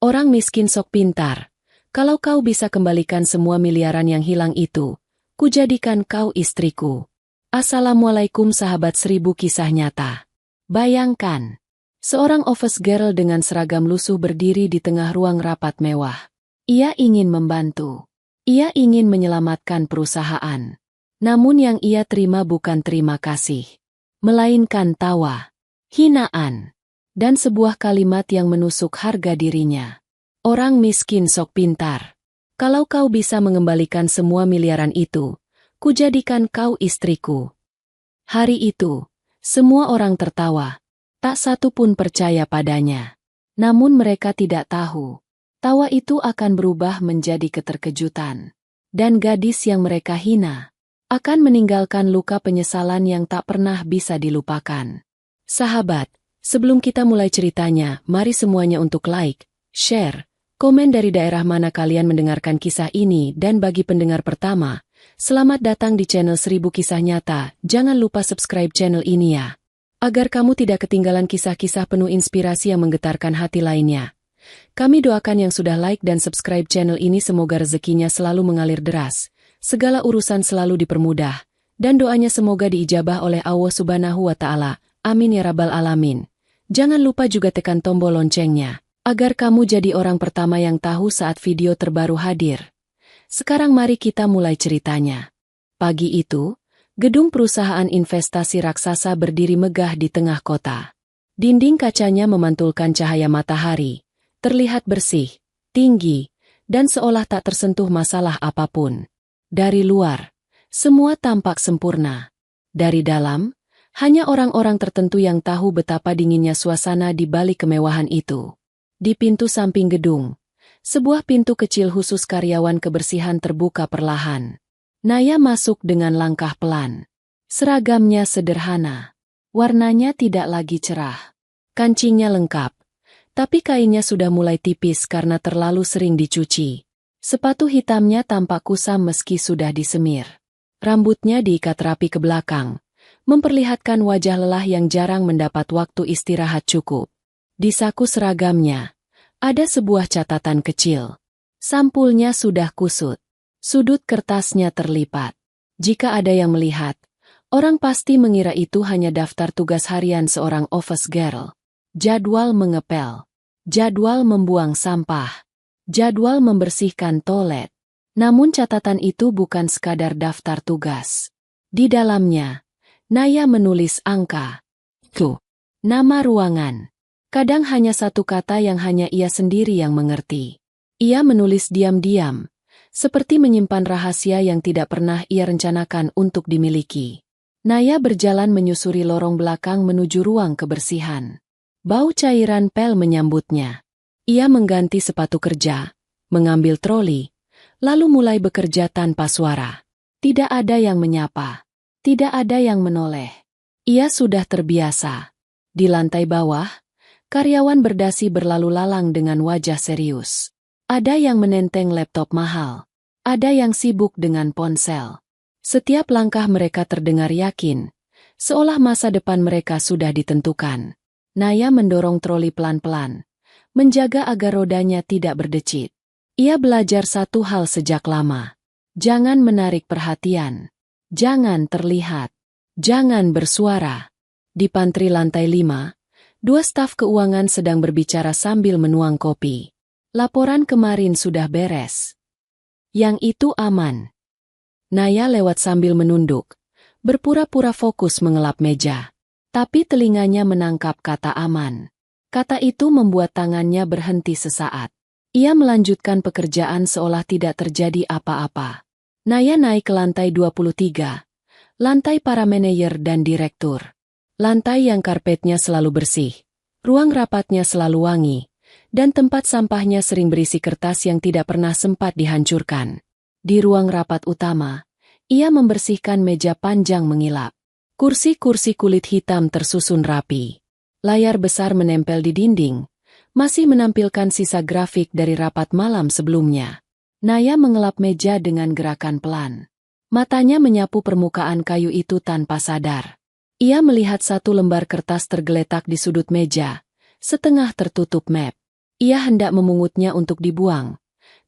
Orang miskin sok pintar. Kalau kau bisa kembalikan semua miliaran yang hilang itu, kujadikan kau istriku. Assalamualaikum sahabat 1000 kisah nyata. Bayangkan, seorang office girl dengan seragam lusuh berdiri di tengah ruang rapat mewah. Ia ingin membantu. Ia ingin menyelamatkan perusahaan. Namun yang ia terima bukan terima kasih, melainkan tawa, hinaan, dan sebuah kalimat yang menusuk harga dirinya. Orang miskin sok pintar. Kalau kau bisa mengembalikan semua miliaran itu, kujadikan kau istriku. Hari itu, semua orang tertawa. Tak satu pun percaya padanya. Namun mereka tidak tahu, tawa itu akan berubah menjadi keterkejutan. Dan gadis yang mereka hina akan meninggalkan luka penyesalan yang tak pernah bisa dilupakan. Sahabat, sebelum kita mulai ceritanya, mari semuanya untuk like, share, komen dari daerah mana kalian mendengarkan kisah ini, dan bagi pendengar pertama, selamat datang di channel 1000 Kisah Nyata. Jangan lupa subscribe channel ini ya, agar kamu tidak ketinggalan kisah-kisah penuh inspirasi yang menggetarkan hati lainnya. Kami doakan yang sudah like dan subscribe channel ini semoga rezekinya selalu mengalir deras, segala urusan selalu dipermudah, dan doanya semoga diijabah oleh Allah Subhanahu wa Ta'ala. Amin ya Rabbal Alamin. Jangan lupa juga tekan tombol loncengnya, agar kamu jadi orang pertama yang tahu saat video terbaru hadir. Sekarang mari kita mulai ceritanya. Pagi itu, gedung perusahaan investasi raksasa berdiri megah di tengah kota. Dinding kacanya memantulkan cahaya matahari, terlihat bersih, tinggi, dan seolah tak tersentuh masalah apapun. Dari luar, semua tampak sempurna. Dari dalam, hanya orang-orang tertentu yang tahu betapa dinginnya suasana di balik kemewahan itu. Di pintu samping gedung, sebuah pintu kecil khusus karyawan kebersihan terbuka perlahan. Naya masuk dengan langkah pelan. Seragamnya sederhana. Warnanya tidak lagi cerah. Kancingnya lengkap, tapi kainnya sudah mulai tipis karena terlalu sering dicuci. Sepatu hitamnya tampak kusam meski sudah disemir. Rambutnya diikat rapi ke belakang, memperlihatkan wajah lelah yang jarang mendapat waktu istirahat cukup. Di saku seragamnya, ada sebuah catatan kecil. Sampulnya sudah kusut. Sudut kertasnya terlipat. Jika ada yang melihat, orang pasti mengira itu hanya daftar tugas harian seorang office girl. Jadwal mengepel. Jadwal membuang sampah. Jadwal membersihkan toilet. Namun catatan itu bukan sekadar daftar tugas. Di dalamnya, Naya menulis angka, nama ruangan. Kadang hanya satu kata yang hanya ia sendiri yang mengerti. Ia menulis diam-diam, seperti menyimpan rahasia yang tidak pernah ia rencanakan untuk dimiliki. Naya berjalan menyusuri lorong belakang menuju ruang kebersihan. Bau cairan pel menyambutnya. Ia mengganti sepatu kerja, mengambil troli, lalu mulai bekerja tanpa suara. Tidak ada yang menyapa. Tidak ada yang menoleh. Ia sudah terbiasa. Di lantai bawah, karyawan berdasi berlalu lalang dengan wajah serius. Ada yang menenteng laptop mahal. Ada yang sibuk dengan ponsel. Setiap langkah mereka terdengar yakin, seolah masa depan mereka sudah ditentukan. Naya mendorong troli pelan-pelan, menjaga agar rodanya tidak berdecit. Ia belajar satu hal sejak lama. Jangan menarik perhatian. Jangan terlihat. Jangan bersuara. Di pantry lantai 5, dua staf keuangan sedang berbicara sambil menuang kopi. Laporan kemarin sudah beres. Yang itu aman. Naya lewat sambil menunduk, berpura-pura fokus mengelap meja. Tapi telinganya menangkap kata aman. Kata itu membuat tangannya berhenti sesaat. Ia melanjutkan pekerjaan seolah tidak terjadi apa-apa. Naya naik ke lantai 23. Lantai para manajer dan direktur. Lantai yang karpetnya selalu bersih. Ruang rapatnya selalu wangi. Dan tempat sampahnya sering berisi kertas yang tidak pernah sempat dihancurkan. Di ruang rapat utama, ia membersihkan meja panjang mengilap. Kursi-kursi kulit hitam tersusun rapi. Layar besar menempel di dinding, masih menampilkan sisa grafik dari rapat malam sebelumnya. Naya mengelap meja dengan gerakan pelan. Matanya menyapu permukaan kayu itu tanpa sadar. Ia melihat satu lembar kertas tergeletak di sudut meja, setengah tertutup map. Ia hendak memungutnya untuk dibuang,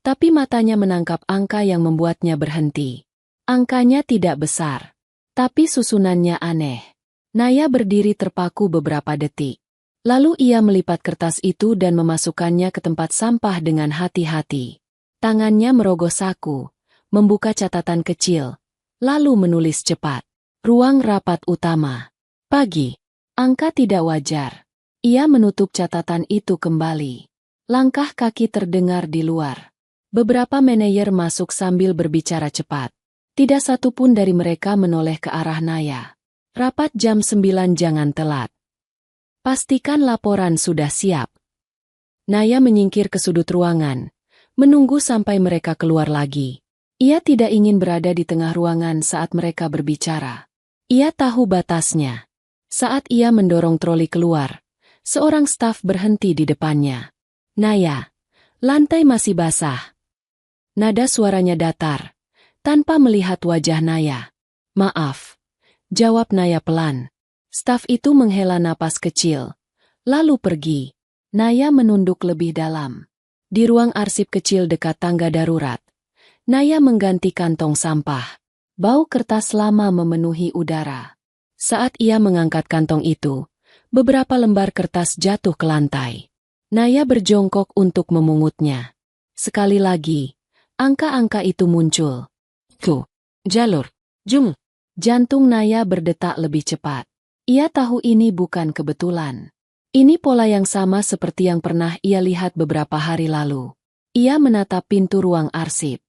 tapi matanya menangkap angka yang membuatnya berhenti. Angkanya tidak besar, tapi susunannya aneh. Naya berdiri terpaku beberapa detik. Lalu ia melipat kertas itu dan memasukkannya ke tempat sampah dengan hati-hati. Tangannya merogoh saku, membuka catatan kecil, lalu menulis cepat. Ruang rapat utama. Pagi. Angka tidak wajar. Ia menutup catatan itu kembali. Langkah kaki terdengar di luar. Beberapa manajer masuk sambil berbicara cepat. Tidak satu pun dari mereka menoleh ke arah Naya. Rapat jam 9, jangan telat. Pastikan laporan sudah siap. Naya menyingkir ke sudut ruangan, menunggu sampai mereka keluar lagi. Ia tidak ingin berada di tengah ruangan saat mereka berbicara. Ia tahu batasnya. Saat ia mendorong troli keluar, seorang staf berhenti di depannya. Naya, lantai masih basah. Nada suaranya datar, tanpa melihat wajah Naya. Maaf, jawab Naya pelan. Staf itu menghela napas kecil, lalu pergi. Naya menunduk lebih dalam. Di ruang arsip kecil dekat tangga darurat, Naya mengganti kantong sampah. Bau kertas lama memenuhi udara. Saat ia mengangkat kantong itu, beberapa lembar kertas jatuh ke lantai. Naya berjongkok untuk memungutnya. Sekali lagi, angka-angka itu muncul. Jalur, jum. Jantung Naya berdetak lebih cepat. Ia tahu ini bukan kebetulan. Ini pola yang sama seperti yang pernah ia lihat beberapa hari lalu. Ia menatap pintu ruang arsip.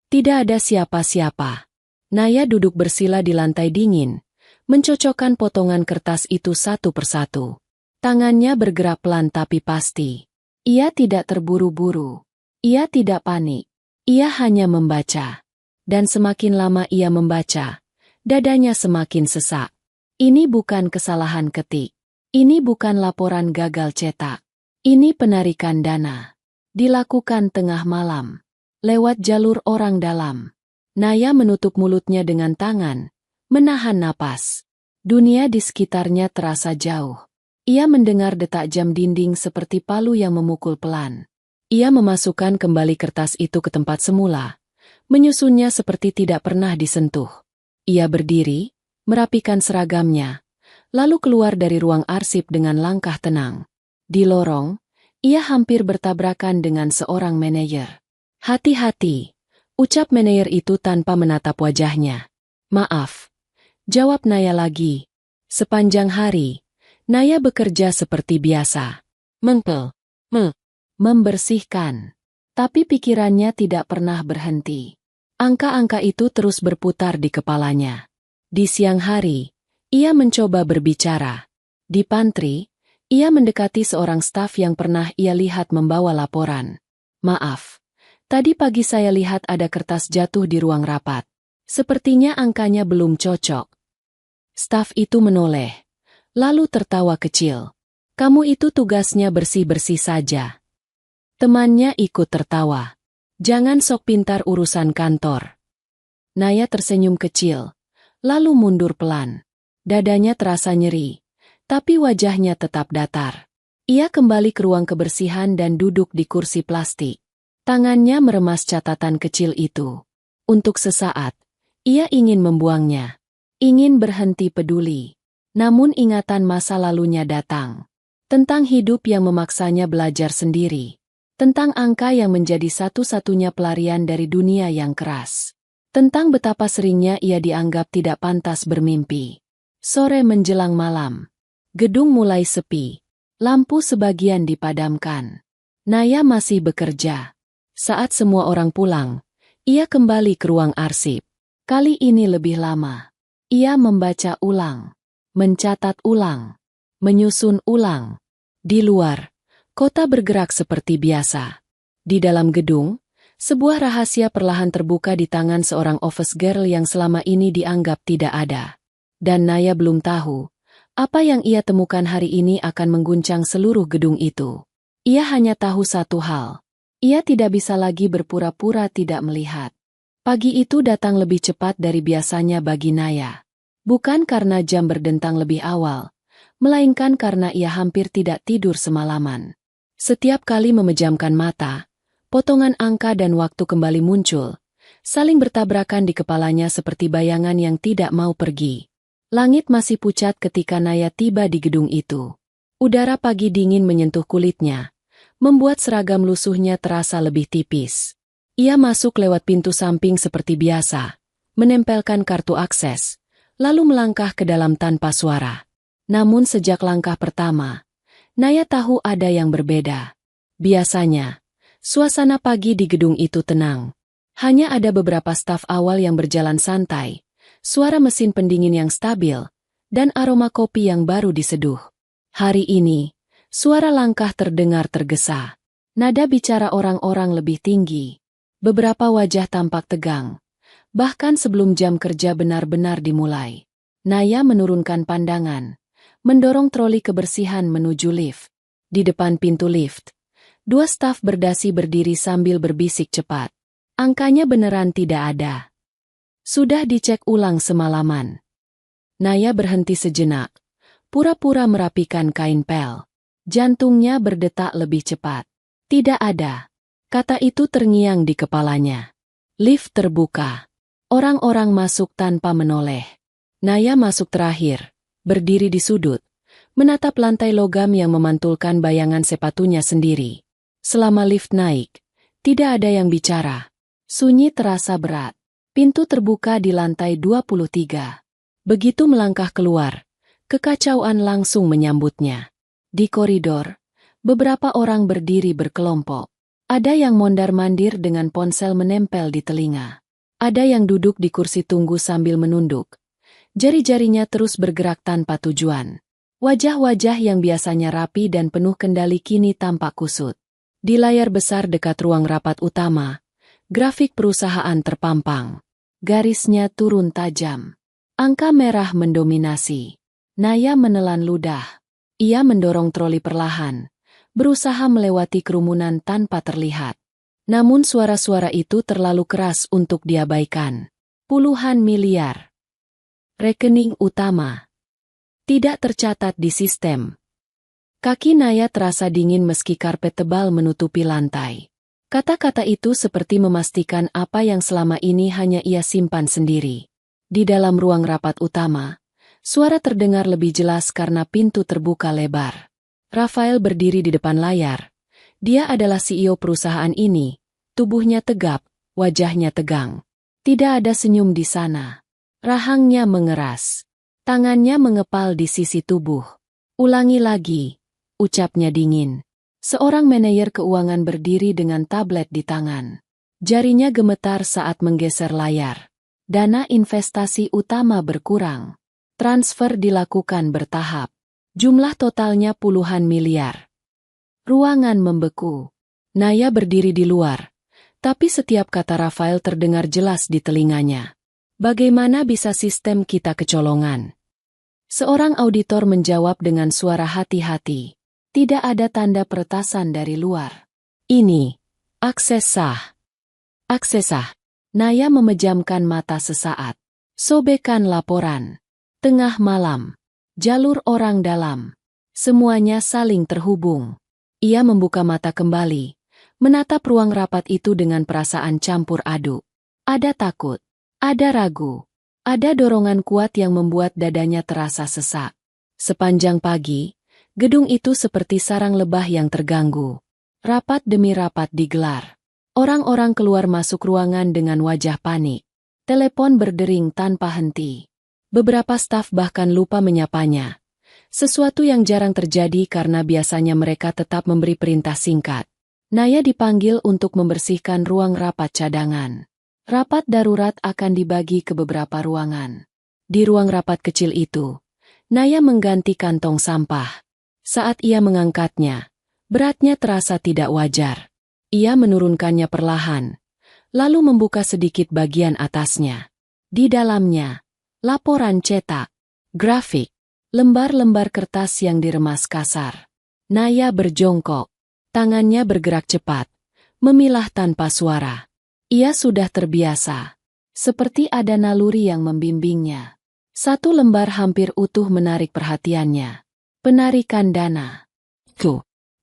Tidak ada siapa-siapa. Naya duduk bersila di lantai dingin, mencocokkan potongan kertas itu satu persatu. Tangannya bergerak pelan tapi pasti. Ia tidak terburu-buru. Ia tidak panik. Ia hanya membaca. Dan semakin lama ia membaca, dadanya semakin sesak. Ini bukan kesalahan ketik. Ini bukan laporan gagal cetak. Ini penarikan dana. Dilakukan tengah malam. Lewat jalur orang dalam. Naya menutup mulutnya dengan tangan, menahan napas. Dunia di sekitarnya terasa jauh. Ia mendengar detak jam dinding seperti palu yang memukul pelan. Ia memasukkan kembali kertas itu ke tempat semula, menyusunnya seperti tidak pernah disentuh. Ia berdiri, merapikan seragamnya, lalu keluar dari ruang arsip dengan langkah tenang. Di lorong, ia hampir bertabrakan dengan seorang manajer. Hati-hati, ucap manajer itu tanpa menatap wajahnya. Maaf, jawab Naya lagi. Sepanjang hari, Naya bekerja seperti biasa. Membersihkan. Tapi pikirannya tidak pernah berhenti. Angka-angka itu terus berputar di kepalanya. Di siang hari, ia mencoba berbicara. Di pantry, ia mendekati seorang staf yang pernah ia lihat membawa laporan. Maaf. Tadi pagi saya lihat ada kertas jatuh di ruang rapat. Sepertinya angkanya belum cocok. Staf itu menoleh, lalu tertawa kecil. Kamu itu tugasnya bersih-bersih saja. Temannya ikut tertawa. Jangan sok pintar urusan kantor. Naya tersenyum kecil, lalu mundur pelan. Dadanya terasa nyeri, tapi wajahnya tetap datar. Ia kembali ke ruang kebersihan dan duduk di kursi plastik. Tangannya meremas catatan kecil itu. Untuk sesaat, ia ingin membuangnya. Ingin berhenti peduli. Namun ingatan masa lalunya datang. Tentang hidup yang memaksanya belajar sendiri. Tentang angka yang menjadi satu-satunya pelarian dari dunia yang keras. Tentang betapa seringnya ia dianggap tidak pantas bermimpi. Sore menjelang malam. Gedung mulai sepi. Lampu sebagian dipadamkan. Naya masih bekerja. Saat semua orang pulang, ia kembali ke ruang arsip. Kali ini lebih lama. Ia membaca ulang, mencatat ulang, menyusun ulang. Di luar, kota bergerak seperti biasa. Di dalam gedung, sebuah rahasia perlahan terbuka di tangan seorang office girl yang selama ini dianggap tidak ada. Dan Naya belum tahu, apa yang ia temukan hari ini akan mengguncang seluruh gedung itu. Ia hanya tahu satu hal. Ia tidak bisa lagi berpura-pura tidak melihat. Pagi itu datang lebih cepat dari biasanya bagi Naya. Bukan karena jam berdentang lebih awal, melainkan karena ia hampir tidak tidur semalaman. Setiap kali memejamkan mata, potongan angka dan waktu kembali muncul, saling bertabrakan di kepalanya seperti bayangan yang tidak mau pergi. Langit masih pucat ketika Naya tiba di gedung itu. Udara pagi dingin menyentuh kulitnya, membuat seragam lusuhnya terasa lebih tipis. Ia masuk lewat pintu samping seperti biasa, menempelkan kartu akses, lalu melangkah ke dalam tanpa suara. Namun sejak langkah pertama, Naya tahu ada yang berbeda. Biasanya, suasana pagi di gedung itu tenang. Hanya ada beberapa staf awal yang berjalan santai, suara mesin pendingin yang stabil, dan aroma kopi yang baru diseduh. Hari ini, suara langkah terdengar tergesa. Nada bicara orang-orang lebih tinggi. Beberapa wajah tampak tegang. Bahkan sebelum jam kerja benar-benar dimulai. Naya menurunkan pandangan, mendorong troli kebersihan menuju lift. Di depan pintu lift, dua staf berdasi berdiri sambil berbisik cepat. Angkanya beneran tidak ada. Sudah dicek ulang semalaman. Naya berhenti sejenak, pura-pura merapikan kain pel. Jantungnya berdetak lebih cepat. Tidak ada. Kata itu terngiang di kepalanya. Lift terbuka. Orang-orang masuk tanpa menoleh. Naya masuk terakhir, berdiri di sudut, menatap lantai logam yang memantulkan bayangan sepatunya sendiri. Selama lift naik, tidak ada yang bicara. Sunyi terasa berat. Pintu terbuka di lantai 23. Begitu melangkah keluar, kekacauan langsung menyambutnya. Di koridor, beberapa orang berdiri berkelompok. Ada yang mondar-mandir dengan ponsel menempel di telinga. Ada yang duduk di kursi tunggu sambil menunduk. Jari-jarinya terus bergerak tanpa tujuan. Wajah-wajah yang biasanya rapi dan penuh kendali kini tampak kusut. Di layar besar dekat ruang rapat utama, grafik perusahaan terpampang. Garisnya turun tajam. Angka merah mendominasi. Naya menelan ludah. Ia mendorong troli perlahan, berusaha melewati kerumunan tanpa terlihat. Namun suara-suara itu terlalu keras untuk diabaikan. Puluhan miliar. Rekening utama. Tidak tercatat di sistem. Kaki Naya terasa dingin meski karpet tebal menutupi lantai. Kata-kata itu seperti memastikan apa yang selama ini hanya ia simpan sendiri. Di dalam ruang rapat utama, suara terdengar lebih jelas karena pintu terbuka lebar. Rafael berdiri di depan layar. Dia adalah CEO perusahaan ini, tubuhnya tegap, wajahnya tegang. Tidak ada senyum di sana. Rahangnya mengeras. Tangannya mengepal di sisi tubuh. Ulangi lagi, ucapnya dingin. Seorang manajer keuangan berdiri dengan tablet di tangan. Jarinya gemetar saat menggeser layar. Dana investasi utama berkurang. Transfer dilakukan bertahap. Jumlah totalnya puluhan miliar. Ruangan membeku. Naya berdiri di luar. Tapi setiap kata Rafael terdengar jelas di telinganya. Bagaimana bisa sistem kita kecolongan? Seorang auditor menjawab dengan suara hati-hati. Tidak ada tanda peretasan dari luar. Ini, akses sah. Akses sah. Naya memejamkan mata sesaat. Sobekan laporan. Tengah malam. Jalur orang dalam. Semuanya saling terhubung. Ia membuka mata kembali. Menatap ruang rapat itu dengan perasaan campur aduk. Ada takut. Ada ragu. Ada dorongan kuat yang membuat dadanya terasa sesak. Sepanjang pagi, gedung itu seperti sarang lebah yang terganggu. Rapat demi rapat digelar. Orang-orang keluar masuk ruangan dengan wajah panik. Telepon berdering tanpa henti. Beberapa staf bahkan lupa menyapanya. Sesuatu yang jarang terjadi karena biasanya mereka tetap memberi perintah singkat. Naya dipanggil untuk membersihkan ruang rapat cadangan. Rapat darurat akan dibagi ke beberapa ruangan. Di ruang rapat kecil itu, Naya mengganti kantong sampah. Saat ia mengangkatnya, beratnya terasa tidak wajar. Ia menurunkannya perlahan, lalu membuka sedikit bagian atasnya. Di dalamnya, laporan cetak, grafik, lembar-lembar kertas yang diremas kasar. Naya berjongkok, tangannya bergerak cepat, memilah tanpa suara. Ia sudah terbiasa, seperti ada naluri yang membimbingnya. Satu lembar hampir utuh menarik perhatiannya. Penarikan dana.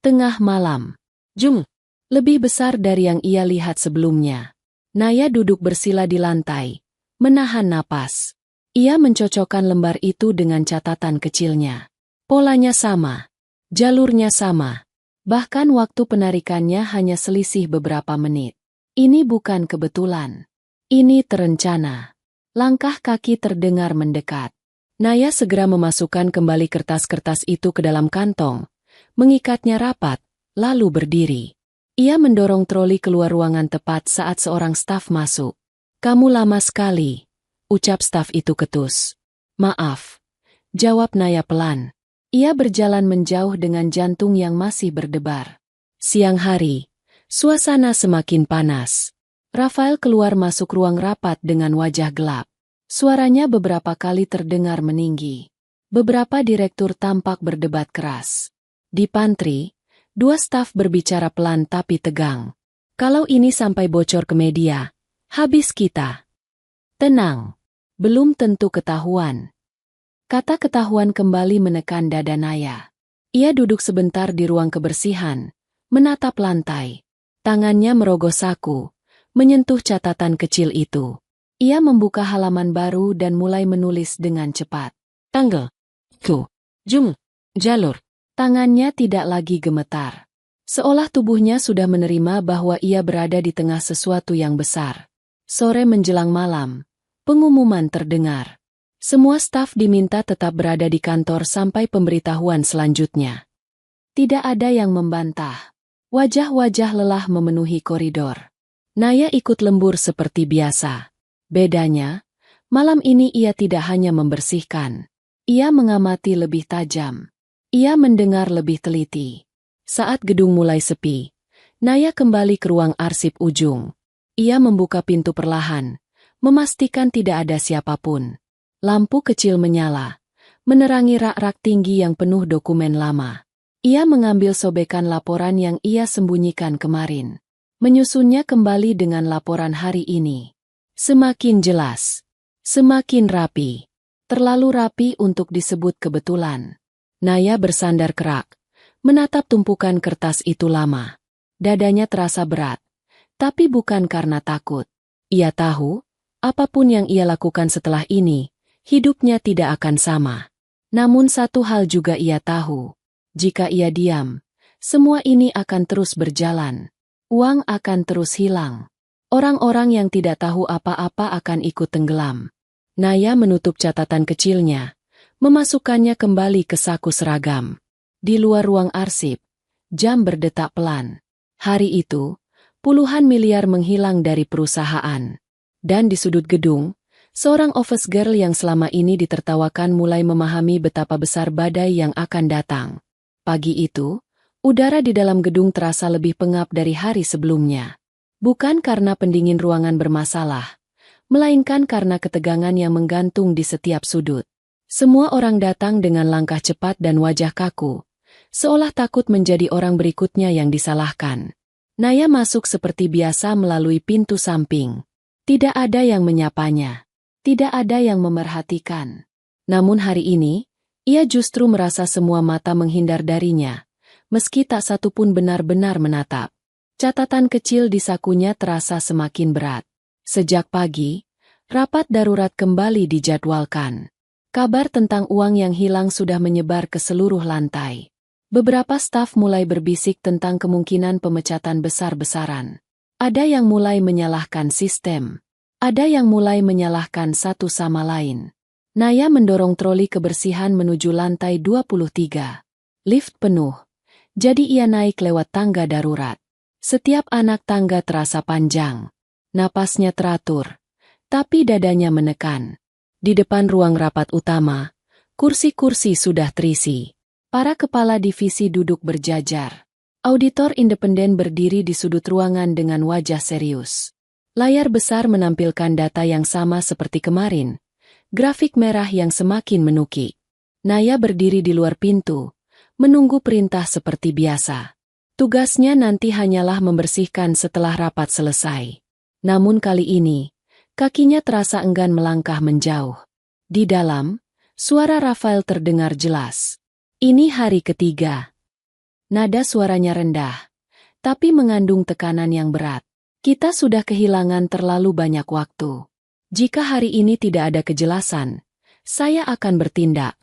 Tengah malam. Jum. Lebih besar dari yang ia lihat sebelumnya. Naya duduk bersila di lantai, menahan napas. Ia mencocokkan lembar itu dengan catatan kecilnya. Polanya sama. Jalurnya sama. Bahkan waktu penarikannya hanya selisih beberapa menit. Ini bukan kebetulan. Ini terencana. Langkah kaki terdengar mendekat. Naya segera memasukkan kembali kertas-kertas itu ke dalam kantong, mengikatnya rapat, lalu berdiri. Ia mendorong troli keluar ruangan tepat saat seorang staf masuk. "Kamu lama sekali," ucap staf itu ketus. "Maaf," jawab Naya pelan. Ia berjalan menjauh dengan jantung yang masih berdebar. Siang hari, suasana semakin panas. Rafael keluar masuk ruang rapat dengan wajah gelap. Suaranya beberapa kali terdengar meninggi. Beberapa direktur tampak berdebat keras. Di pantry, dua staf berbicara pelan tapi tegang. "Kalau ini sampai bocor ke media, habis kita." "Tenang, belum tentu ketahuan." Kata ketahuan kembali menekan dada Naya. Ia duduk sebentar di ruang kebersihan, menatap lantai. Tangannya merogoh saku, menyentuh catatan kecil itu. Ia membuka halaman baru dan mulai menulis dengan cepat. Tanggal, jum, jalur. Tangannya tidak lagi gemetar. Seolah tubuhnya sudah menerima bahwa ia berada di tengah sesuatu yang besar. Sore menjelang malam, pengumuman terdengar. Semua staf diminta tetap berada di kantor sampai pemberitahuan selanjutnya. Tidak ada yang membantah. Wajah-wajah lelah memenuhi koridor. Naya ikut lembur seperti biasa. Bedanya, malam ini ia tidak hanya membersihkan. Ia mengamati lebih tajam. Ia mendengar lebih teliti. Saat gedung mulai sepi, Naya kembali ke ruang arsip ujung. Ia membuka pintu perlahan, memastikan tidak ada siapapun. Lampu kecil menyala, menerangi rak-rak tinggi yang penuh dokumen lama. Ia mengambil sobekan laporan yang ia sembunyikan kemarin. Menyusunnya kembali dengan laporan hari ini. Semakin jelas, semakin rapi. Terlalu rapi untuk disebut kebetulan. Naya bersandar kerak, menatap tumpukan kertas itu lama. Dadanya terasa berat, tapi bukan karena takut. Ia tahu, apapun yang ia lakukan setelah ini, hidupnya tidak akan sama. Namun satu hal juga ia tahu, jika ia diam, semua ini akan terus berjalan. Uang akan terus hilang. Orang-orang yang tidak tahu apa-apa akan ikut tenggelam. Naya menutup catatan kecilnya, memasukkannya kembali ke saku seragam. Di luar ruang arsip, jam berdetak pelan. Hari itu, puluhan miliar menghilang dari perusahaan. Dan di sudut gedung, seorang office girl yang selama ini ditertawakan mulai memahami betapa besar badai yang akan datang. Pagi itu, udara di dalam gedung terasa lebih pengap dari hari sebelumnya. Bukan karena pendingin ruangan bermasalah, melainkan karena ketegangan yang menggantung di setiap sudut. Semua orang datang dengan langkah cepat dan wajah kaku, seolah takut menjadi orang berikutnya yang disalahkan. Naya masuk seperti biasa melalui pintu samping. Tidak ada yang menyapanya. Tidak ada yang memerhatikan. Namun hari ini, ia justru merasa semua mata menghindar darinya, meski tak satu pun benar-benar menatap. Catatan kecil di sakunya terasa semakin berat. Sejak pagi, rapat darurat kembali dijadwalkan. Kabar tentang uang yang hilang sudah menyebar ke seluruh lantai. Beberapa staf mulai berbisik tentang kemungkinan pemecatan besar-besaran. Ada yang mulai menyalahkan sistem. Ada yang mulai menyalahkan satu sama lain. Naya mendorong troli kebersihan menuju lantai 23. Lift penuh, jadi ia naik lewat tangga darurat. Setiap anak tangga terasa panjang. Napasnya teratur, tapi dadanya menekan. Di depan ruang rapat utama, kursi-kursi sudah terisi. Para kepala divisi duduk berjajar. Auditor independen berdiri di sudut ruangan dengan wajah serius. Layar besar menampilkan data yang sama seperti kemarin. Grafik merah yang semakin menukik. Naya berdiri di luar pintu, menunggu perintah seperti biasa. Tugasnya nanti hanyalah membersihkan setelah rapat selesai. Namun kali ini, kakinya terasa enggan melangkah menjauh. Di dalam, suara Rafael terdengar jelas. Ini hari ketiga. Nada suaranya rendah, tapi mengandung tekanan yang berat. Kita sudah kehilangan terlalu banyak waktu. Jika hari ini tidak ada kejelasan, saya akan bertindak.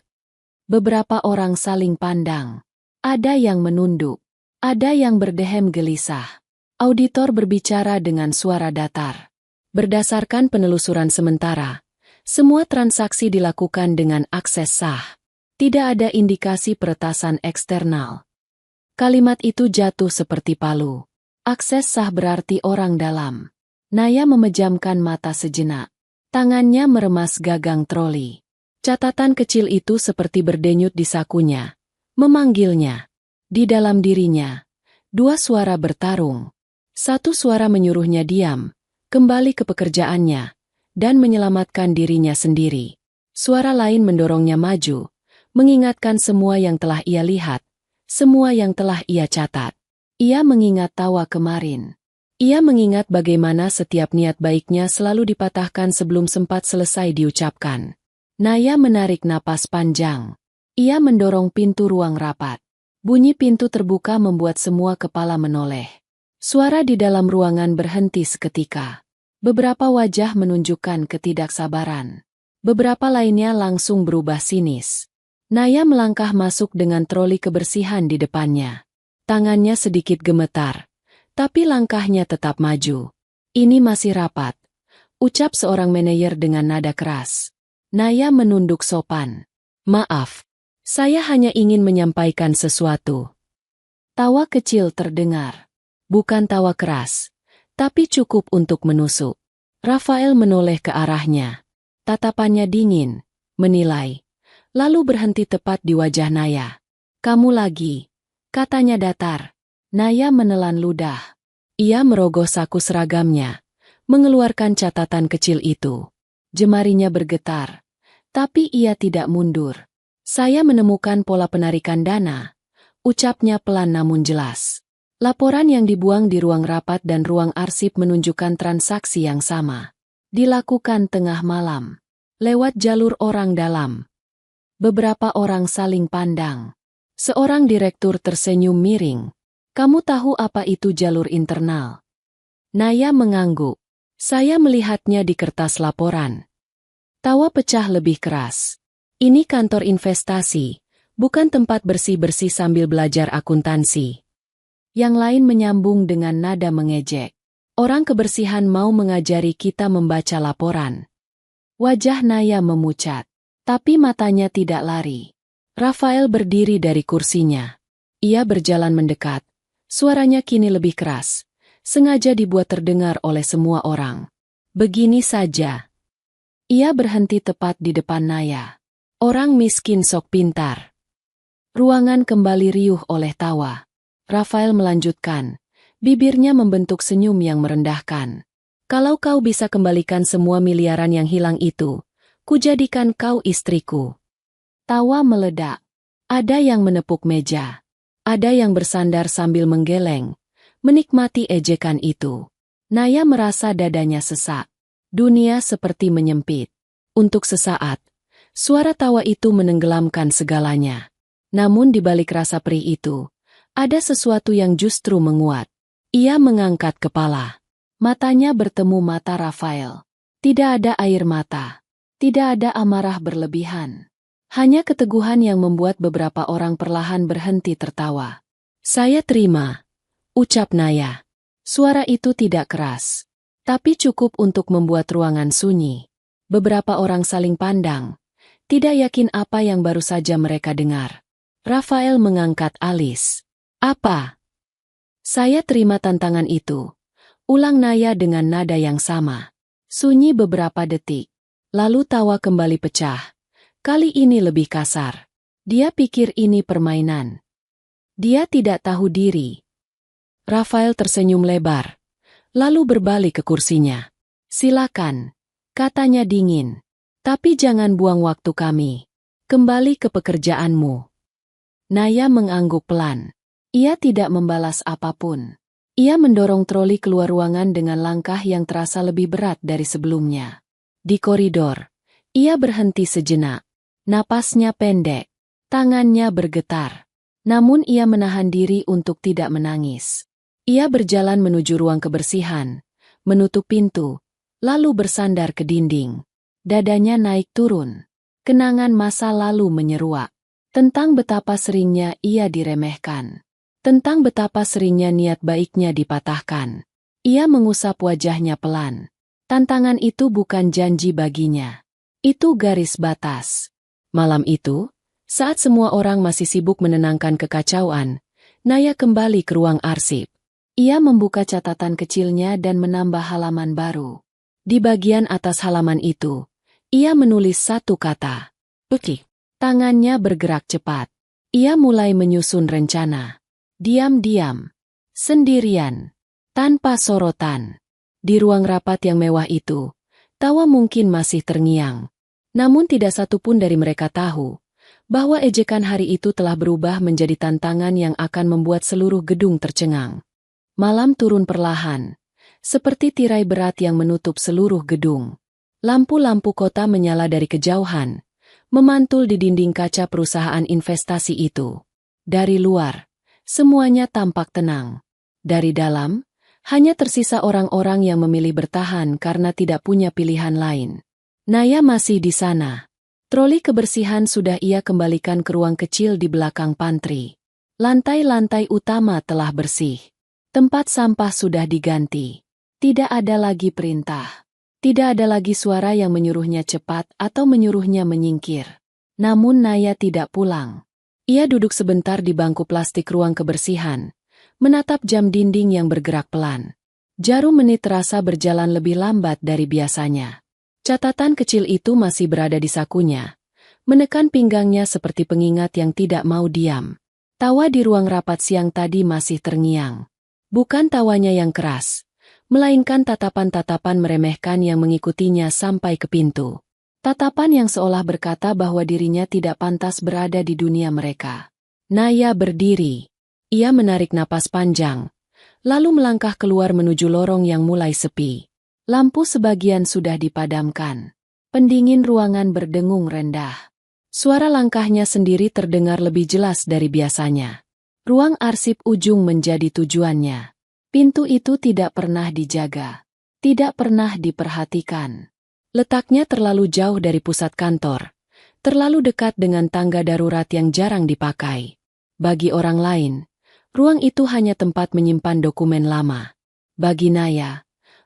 Beberapa orang saling pandang. Ada yang menunduk. Ada yang berdehem gelisah. Auditor berbicara dengan suara datar. Berdasarkan penelusuran sementara, semua transaksi dilakukan dengan akses sah. Tidak ada indikasi peretasan eksternal. Kalimat itu jatuh seperti palu. Akses sah berarti orang dalam. Naya memejamkan mata sejenak. Tangannya meremas gagang troli. Catatan kecil itu seperti berdenyut di sakunya. Memanggilnya. Di dalam dirinya, dua suara bertarung. Satu suara menyuruhnya diam, kembali ke pekerjaannya, dan menyelamatkan dirinya sendiri. Suara lain mendorongnya maju, mengingatkan semua yang telah ia lihat, semua yang telah ia catat. Ia mengingat tawa kemarin. Ia mengingat bagaimana setiap niat baiknya selalu dipatahkan sebelum sempat selesai diucapkan. Naya menarik napas panjang. Ia mendorong pintu ruang rapat. Bunyi pintu terbuka membuat semua kepala menoleh. Suara di dalam ruangan berhenti seketika. Beberapa wajah menunjukkan ketidaksabaran. Beberapa lainnya langsung berubah sinis. Naya melangkah masuk dengan troli kebersihan di depannya. Tangannya sedikit gemetar, tapi langkahnya tetap maju. Ini masih rapat, ucap seorang manajer dengan nada keras. Naya menunduk sopan. Maaf. Saya hanya ingin menyampaikan sesuatu. Tawa kecil terdengar. Bukan tawa keras, tapi cukup untuk menusuk. Rafael menoleh ke arahnya. Tatapannya dingin, menilai. Lalu berhenti tepat di wajah Naya. Kamu lagi, katanya datar. Naya menelan ludah. Ia merogoh saku seragamnya, mengeluarkan catatan kecil itu. Jemarinya bergetar, tapi ia tidak mundur. Saya menemukan pola penarikan dana, ucapnya pelan namun jelas. Laporan yang dibuang di ruang rapat dan ruang arsip menunjukkan transaksi yang sama. Dilakukan tengah malam, lewat jalur orang dalam. Beberapa orang saling pandang. Seorang direktur tersenyum miring. Kamu tahu apa itu jalur internal? Naya mengangguk. Saya melihatnya di kertas laporan. Tawa pecah lebih keras. Ini kantor investasi, bukan tempat bersih-bersih sambil belajar akuntansi. Yang lain menyambung dengan nada mengejek. Orang kebersihan mau mengajari kita membaca laporan. Wajah Naya memucat, tapi matanya tidak lari. Rafael berdiri dari kursinya. Ia berjalan mendekat. Suaranya kini lebih keras, sengaja dibuat terdengar oleh semua orang. Begini saja. Ia berhenti tepat di depan Naya. Orang miskin sok pintar. Ruangan kembali riuh oleh tawa. Rafael melanjutkan, bibirnya membentuk senyum yang merendahkan. Kalau kau bisa kembalikan semua miliaran yang hilang itu, kujadikan kau istriku. Tawa meledak. Ada yang menepuk meja. Ada yang bersandar sambil menggeleng, menikmati ejekan itu. Naya merasa dadanya sesak. Dunia seperti menyempit. Untuk sesaat, suara tawa itu menenggelamkan segalanya. Namun di balik rasa perih itu, ada sesuatu yang justru menguat. Ia mengangkat kepala. Matanya bertemu mata Rafael. Tidak ada air mata. Tidak ada amarah berlebihan. Hanya keteguhan yang membuat beberapa orang perlahan berhenti tertawa. Saya terima, ucap Naya. Suara itu tidak keras, tapi cukup untuk membuat ruangan sunyi. Beberapa orang saling pandang. Tidak yakin apa yang baru saja mereka dengar. Rafael mengangkat alis. Apa? Saya terima tantangan itu. Ulang Naya dengan nada yang sama. Sunyi beberapa detik. Lalu tawa kembali pecah. Kali ini lebih kasar. Dia pikir ini permainan. Dia tidak tahu diri. Rafael tersenyum lebar. Lalu berbalik ke kursinya. Silakan, katanya dingin. Tapi jangan buang waktu kami. Kembali ke pekerjaanmu. Naya mengangguk pelan. Ia tidak membalas apapun. Ia mendorong troli keluar ruangan dengan langkah yang terasa lebih berat dari sebelumnya. Di koridor, ia berhenti sejenak. Napasnya pendek. Tangannya bergetar. Namun ia menahan diri untuk tidak menangis. Ia berjalan menuju ruang kebersihan, menutup pintu, lalu bersandar ke dinding. Dadanya naik turun. Kenangan masa lalu menyeruak. Tentang betapa seringnya ia diremehkan. Tentang betapa seringnya niat baiknya dipatahkan. Ia mengusap wajahnya pelan. Tantangan itu bukan janji baginya. Itu garis batas. Malam itu, saat semua orang masih sibuk menenangkan kekacauan, Naya kembali ke ruang arsip. Ia membuka catatan kecilnya dan menambah halaman baru. Di bagian atas halaman itu, ia menulis satu kata. Peki. Tangannya bergerak cepat. Ia mulai menyusun rencana. Diam-diam. Sendirian. Tanpa sorotan. Di ruang rapat yang mewah itu, tawa mungkin masih terngiang. Namun tidak satu pun dari mereka tahu bahwa ejekan hari itu telah berubah menjadi tantangan yang akan membuat seluruh gedung tercengang. Malam turun perlahan, seperti tirai berat yang menutup seluruh gedung. Lampu-lampu kota menyala dari kejauhan, memantul di dinding kaca perusahaan investasi itu. Dari luar, semuanya tampak tenang. Dari dalam, hanya tersisa orang-orang yang memilih bertahan karena tidak punya pilihan lain. Naya masih di sana. Troli kebersihan sudah ia kembalikan ke ruang kecil di belakang pantry. Lantai-lantai utama telah bersih. Tempat sampah sudah diganti. Tidak ada lagi perintah. Tidak ada lagi suara yang menyuruhnya cepat atau menyuruhnya menyingkir. Namun Naya tidak pulang. Ia duduk sebentar di bangku plastik ruang kebersihan, menatap jam dinding yang bergerak pelan. Jarum menit terasa berjalan lebih lambat dari biasanya. Catatan kecil itu masih berada di sakunya, menekan pinggangnya seperti pengingat yang tidak mau diam. Tawa di ruang rapat siang tadi masih terngiang. Bukan tawanya yang keras, melainkan tatapan-tatapan meremehkan yang mengikutinya sampai ke pintu. Tatapan yang seolah berkata bahwa dirinya tidak pantas berada di dunia mereka. Naya berdiri. Ia menarik napas panjang, lalu melangkah keluar menuju lorong yang mulai sepi. Lampu sebagian sudah dipadamkan. Pendingin ruangan berdengung rendah. Suara langkahnya sendiri terdengar lebih jelas dari biasanya. Ruang arsip ujung menjadi tujuannya. Pintu itu tidak pernah dijaga. Tidak pernah diperhatikan. Letaknya terlalu jauh dari pusat kantor. Terlalu dekat dengan tangga darurat yang jarang dipakai. Bagi orang lain, ruang itu hanya tempat menyimpan dokumen lama. Bagi Naya,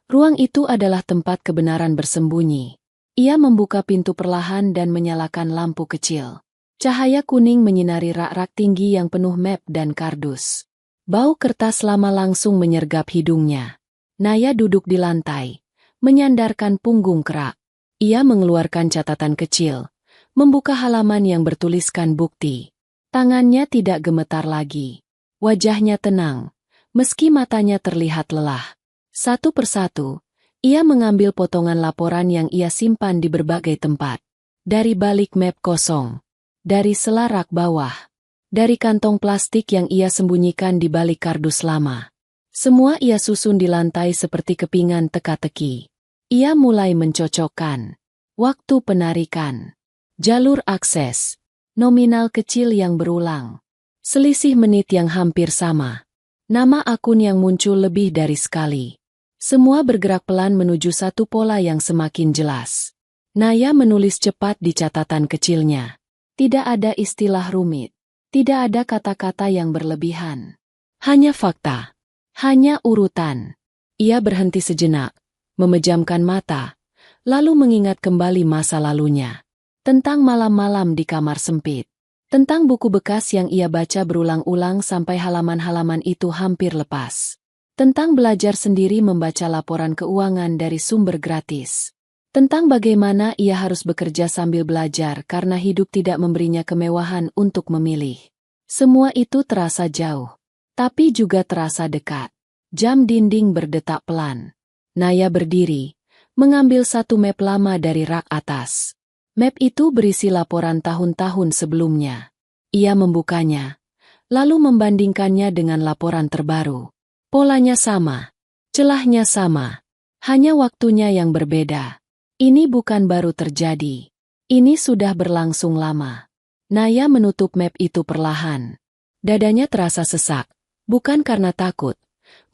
ruang itu adalah tempat kebenaran bersembunyi. Ia membuka pintu perlahan dan menyalakan lampu kecil. Cahaya kuning menyinari rak-rak tinggi yang penuh map dan kardus. Bau kertas lama langsung menyergap hidungnya. Naya duduk di lantai, menyandarkan punggung kerak. Ia mengeluarkan catatan kecil, membuka halaman yang bertuliskan bukti. Tangannya tidak gemetar lagi. Wajahnya tenang, meski matanya terlihat lelah. Satu persatu, ia mengambil potongan laporan yang ia simpan di berbagai tempat. Dari balik map kosong. Dari sela rak bawah. Dari kantong plastik yang ia sembunyikan di balik kardus lama. Semua ia susun di lantai seperti kepingan teka-teki. Ia mulai mencocokkan. Waktu penarikan. Jalur akses. Nominal kecil yang berulang. Selisih menit yang hampir sama. Nama akun yang muncul lebih dari sekali. Semua bergerak pelan menuju satu pola yang semakin jelas. Naya menulis cepat di catatan kecilnya. Tidak ada istilah rumit. Tidak ada kata-kata yang berlebihan. Hanya fakta. Hanya urutan. Ia berhenti sejenak, memejamkan mata, lalu mengingat kembali masa lalunya. Tentang malam-malam di kamar sempit. Tentang buku bekas yang ia baca berulang-ulang sampai halaman-halaman itu hampir lepas. Tentang belajar sendiri membaca laporan keuangan dari sumber gratis. Tentang bagaimana ia harus bekerja sambil belajar karena hidup tidak memberinya kemewahan untuk memilih. Semua itu terasa jauh, tapi juga terasa dekat. Jam dinding berdetak pelan. Naya berdiri, mengambil satu map lama dari rak atas. Map itu berisi laporan tahun-tahun sebelumnya. Ia membukanya, lalu membandingkannya dengan laporan terbaru. Polanya sama, celahnya sama, hanya waktunya yang berbeda. Ini bukan baru terjadi. Ini sudah berlangsung lama. Naya menutup map itu perlahan. Dadanya terasa sesak, bukan karena takut,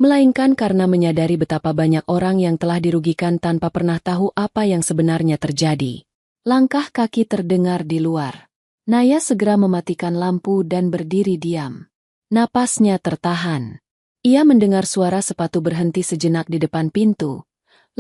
melainkan karena menyadari betapa banyak orang yang telah dirugikan tanpa pernah tahu apa yang sebenarnya terjadi. Langkah kaki terdengar di luar. Naya segera mematikan lampu dan berdiri diam. Napasnya tertahan. Ia mendengar suara sepatu berhenti sejenak di depan pintu,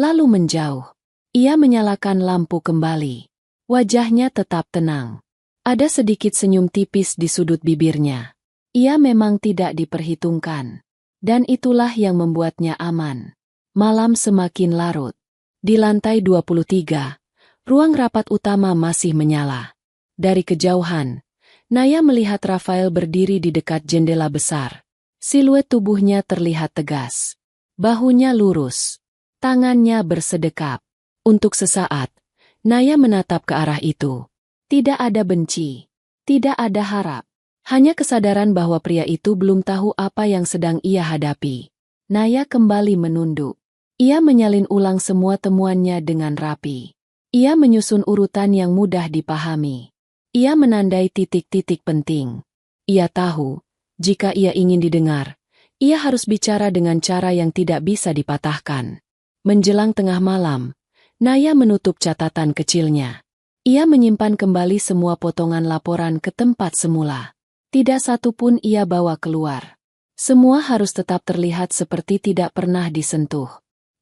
lalu menjauh. Ia menyalakan lampu kembali. Wajahnya tetap tenang. Ada sedikit senyum tipis di sudut bibirnya. Ia memang tidak diperhitungkan. Dan itulah yang membuatnya aman. Malam semakin larut. Di lantai 23, ruang rapat utama masih menyala. Dari kejauhan, Naya melihat Rafael berdiri di dekat jendela besar. Siluet tubuhnya terlihat tegas. Bahunya lurus. Tangannya bersedekap. Untuk sesaat, Naya menatap ke arah itu. Tidak ada benci. Tidak ada harap. Hanya kesadaran bahwa pria itu belum tahu apa yang sedang ia hadapi. Naya kembali menunduk. Ia menyalin ulang semua temuannya dengan rapi. Ia menyusun urutan yang mudah dipahami. Ia menandai titik-titik penting. Ia tahu, jika ia ingin didengar, ia harus bicara dengan cara yang tidak bisa dipatahkan. Menjelang tengah malam, Naya menutup catatan kecilnya. Ia menyimpan kembali semua potongan laporan ke tempat semula. Tidak satu pun ia bawa keluar. Semua harus tetap terlihat seperti tidak pernah disentuh.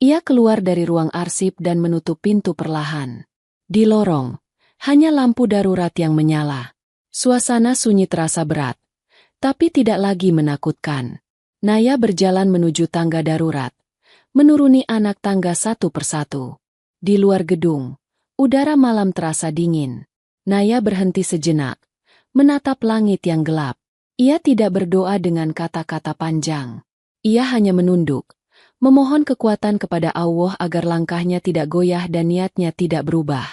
Ia keluar dari ruang arsip dan menutup pintu perlahan. Di lorong, hanya lampu darurat yang menyala. Suasana sunyi terasa berat, tapi tidak lagi menakutkan. Naya berjalan menuju tangga darurat, menuruni anak tangga satu persatu. Di luar gedung, udara malam terasa dingin. Naya berhenti sejenak, menatap langit yang gelap. Ia tidak berdoa dengan kata-kata panjang. Ia hanya menunduk, memohon kekuatan kepada Allah agar langkahnya tidak goyah dan niatnya tidak berubah.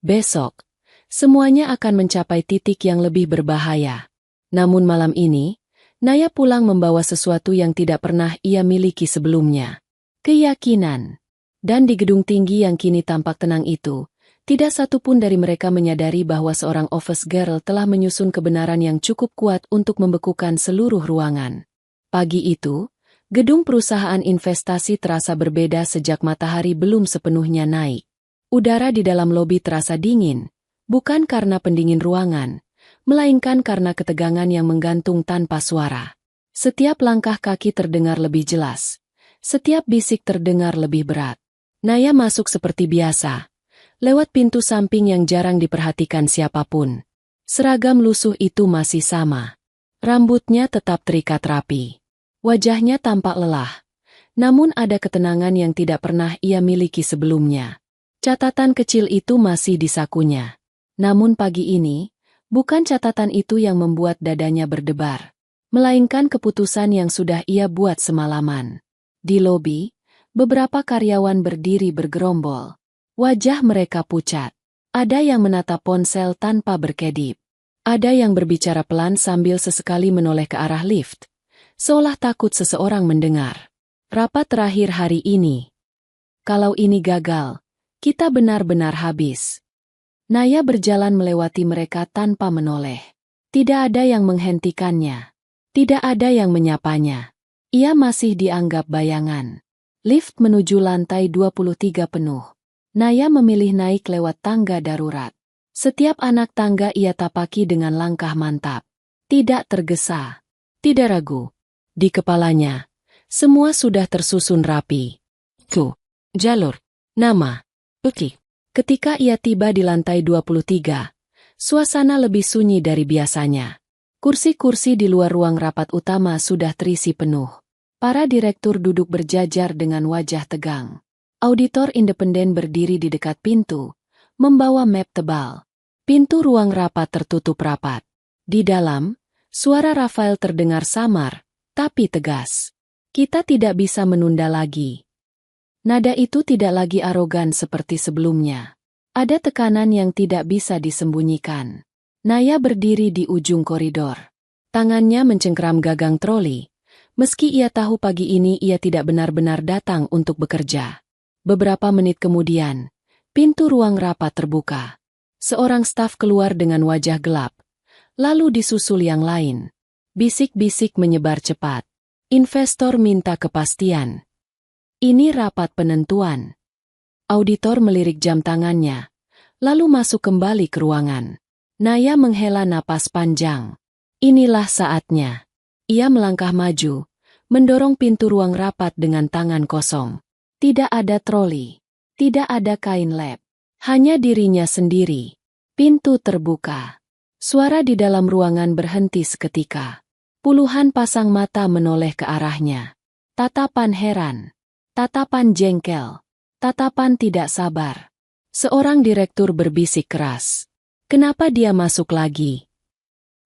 Besok, semuanya akan mencapai titik yang lebih berbahaya. Namun malam ini, Naya pulang membawa sesuatu yang tidak pernah ia miliki sebelumnya. Keyakinan. Dan di gedung tinggi yang kini tampak tenang itu, tidak satu pun dari mereka menyadari bahwa seorang office girl telah menyusun kebenaran yang cukup kuat untuk membekukan seluruh ruangan. Pagi itu, gedung perusahaan investasi terasa berbeda sejak matahari belum sepenuhnya naik. Udara di dalam lobi terasa dingin, bukan karena pendingin ruangan, melainkan karena ketegangan yang menggantung tanpa suara. Setiap langkah kaki terdengar lebih jelas. Setiap bisik terdengar lebih berat. Naya masuk seperti biasa, lewat pintu samping yang jarang diperhatikan siapapun. Seragam lusuh itu masih sama. Rambutnya tetap terikat rapi. Wajahnya tampak lelah. Namun ada ketenangan yang tidak pernah ia miliki sebelumnya. Catatan kecil itu masih di sakunya. Namun pagi ini, bukan catatan itu yang membuat dadanya berdebar, melainkan keputusan yang sudah ia buat semalaman. Di lobi, beberapa karyawan berdiri bergerombol. Wajah mereka pucat. Ada yang menatap ponsel tanpa berkedip. Ada yang berbicara pelan sambil sesekali menoleh ke arah lift, seolah takut seseorang mendengar. Rapat terakhir hari ini. Kalau ini gagal, kita benar-benar habis. Naya berjalan melewati mereka tanpa menoleh. Tidak ada yang menghentikannya. Tidak ada yang menyapanya. Ia masih dianggap bayangan. Lift menuju lantai 23 penuh. Naya memilih naik lewat tangga darurat. Setiap anak tangga ia tapaki dengan langkah mantap. Tidak tergesa. Tidak ragu. Di kepalanya, semua sudah tersusun rapi. Tuh, jalur, nama, oke. Ketika ia tiba di lantai 23, suasana lebih sunyi dari biasanya. Kursi-kursi di luar ruang rapat utama sudah terisi penuh. Para direktur duduk berjajar dengan wajah tegang. Auditor independen berdiri di dekat pintu, membawa map tebal. Pintu ruang rapat tertutup rapat. Di dalam, suara Rafael terdengar samar, tapi tegas. Kita tidak bisa menunda lagi. Nada itu tidak lagi arogan seperti sebelumnya. Ada tekanan yang tidak bisa disembunyikan. Naya berdiri di ujung koridor. Tangannya mencengkeram gagang troli. Meski ia tahu pagi ini ia tidak benar-benar datang untuk bekerja. Beberapa menit kemudian, pintu ruang rapat terbuka. Seorang staf keluar dengan wajah gelap. Lalu disusul yang lain. Bisik-bisik menyebar cepat. Investor minta kepastian. Ini rapat penentuan. Auditor melirik jam tangannya, lalu masuk kembali ke ruangan. Naya menghela napas panjang. Inilah saatnya. Ia melangkah maju, mendorong pintu ruang rapat dengan tangan kosong. Tidak ada troli, tidak ada kain lap, hanya dirinya sendiri. Pintu terbuka. Suara di dalam ruangan berhenti seketika. Puluhan pasang mata menoleh ke arahnya. Tatapan heran, tatapan jengkel, tatapan tidak sabar. Seorang direktur berbisik keras. Kenapa dia masuk lagi?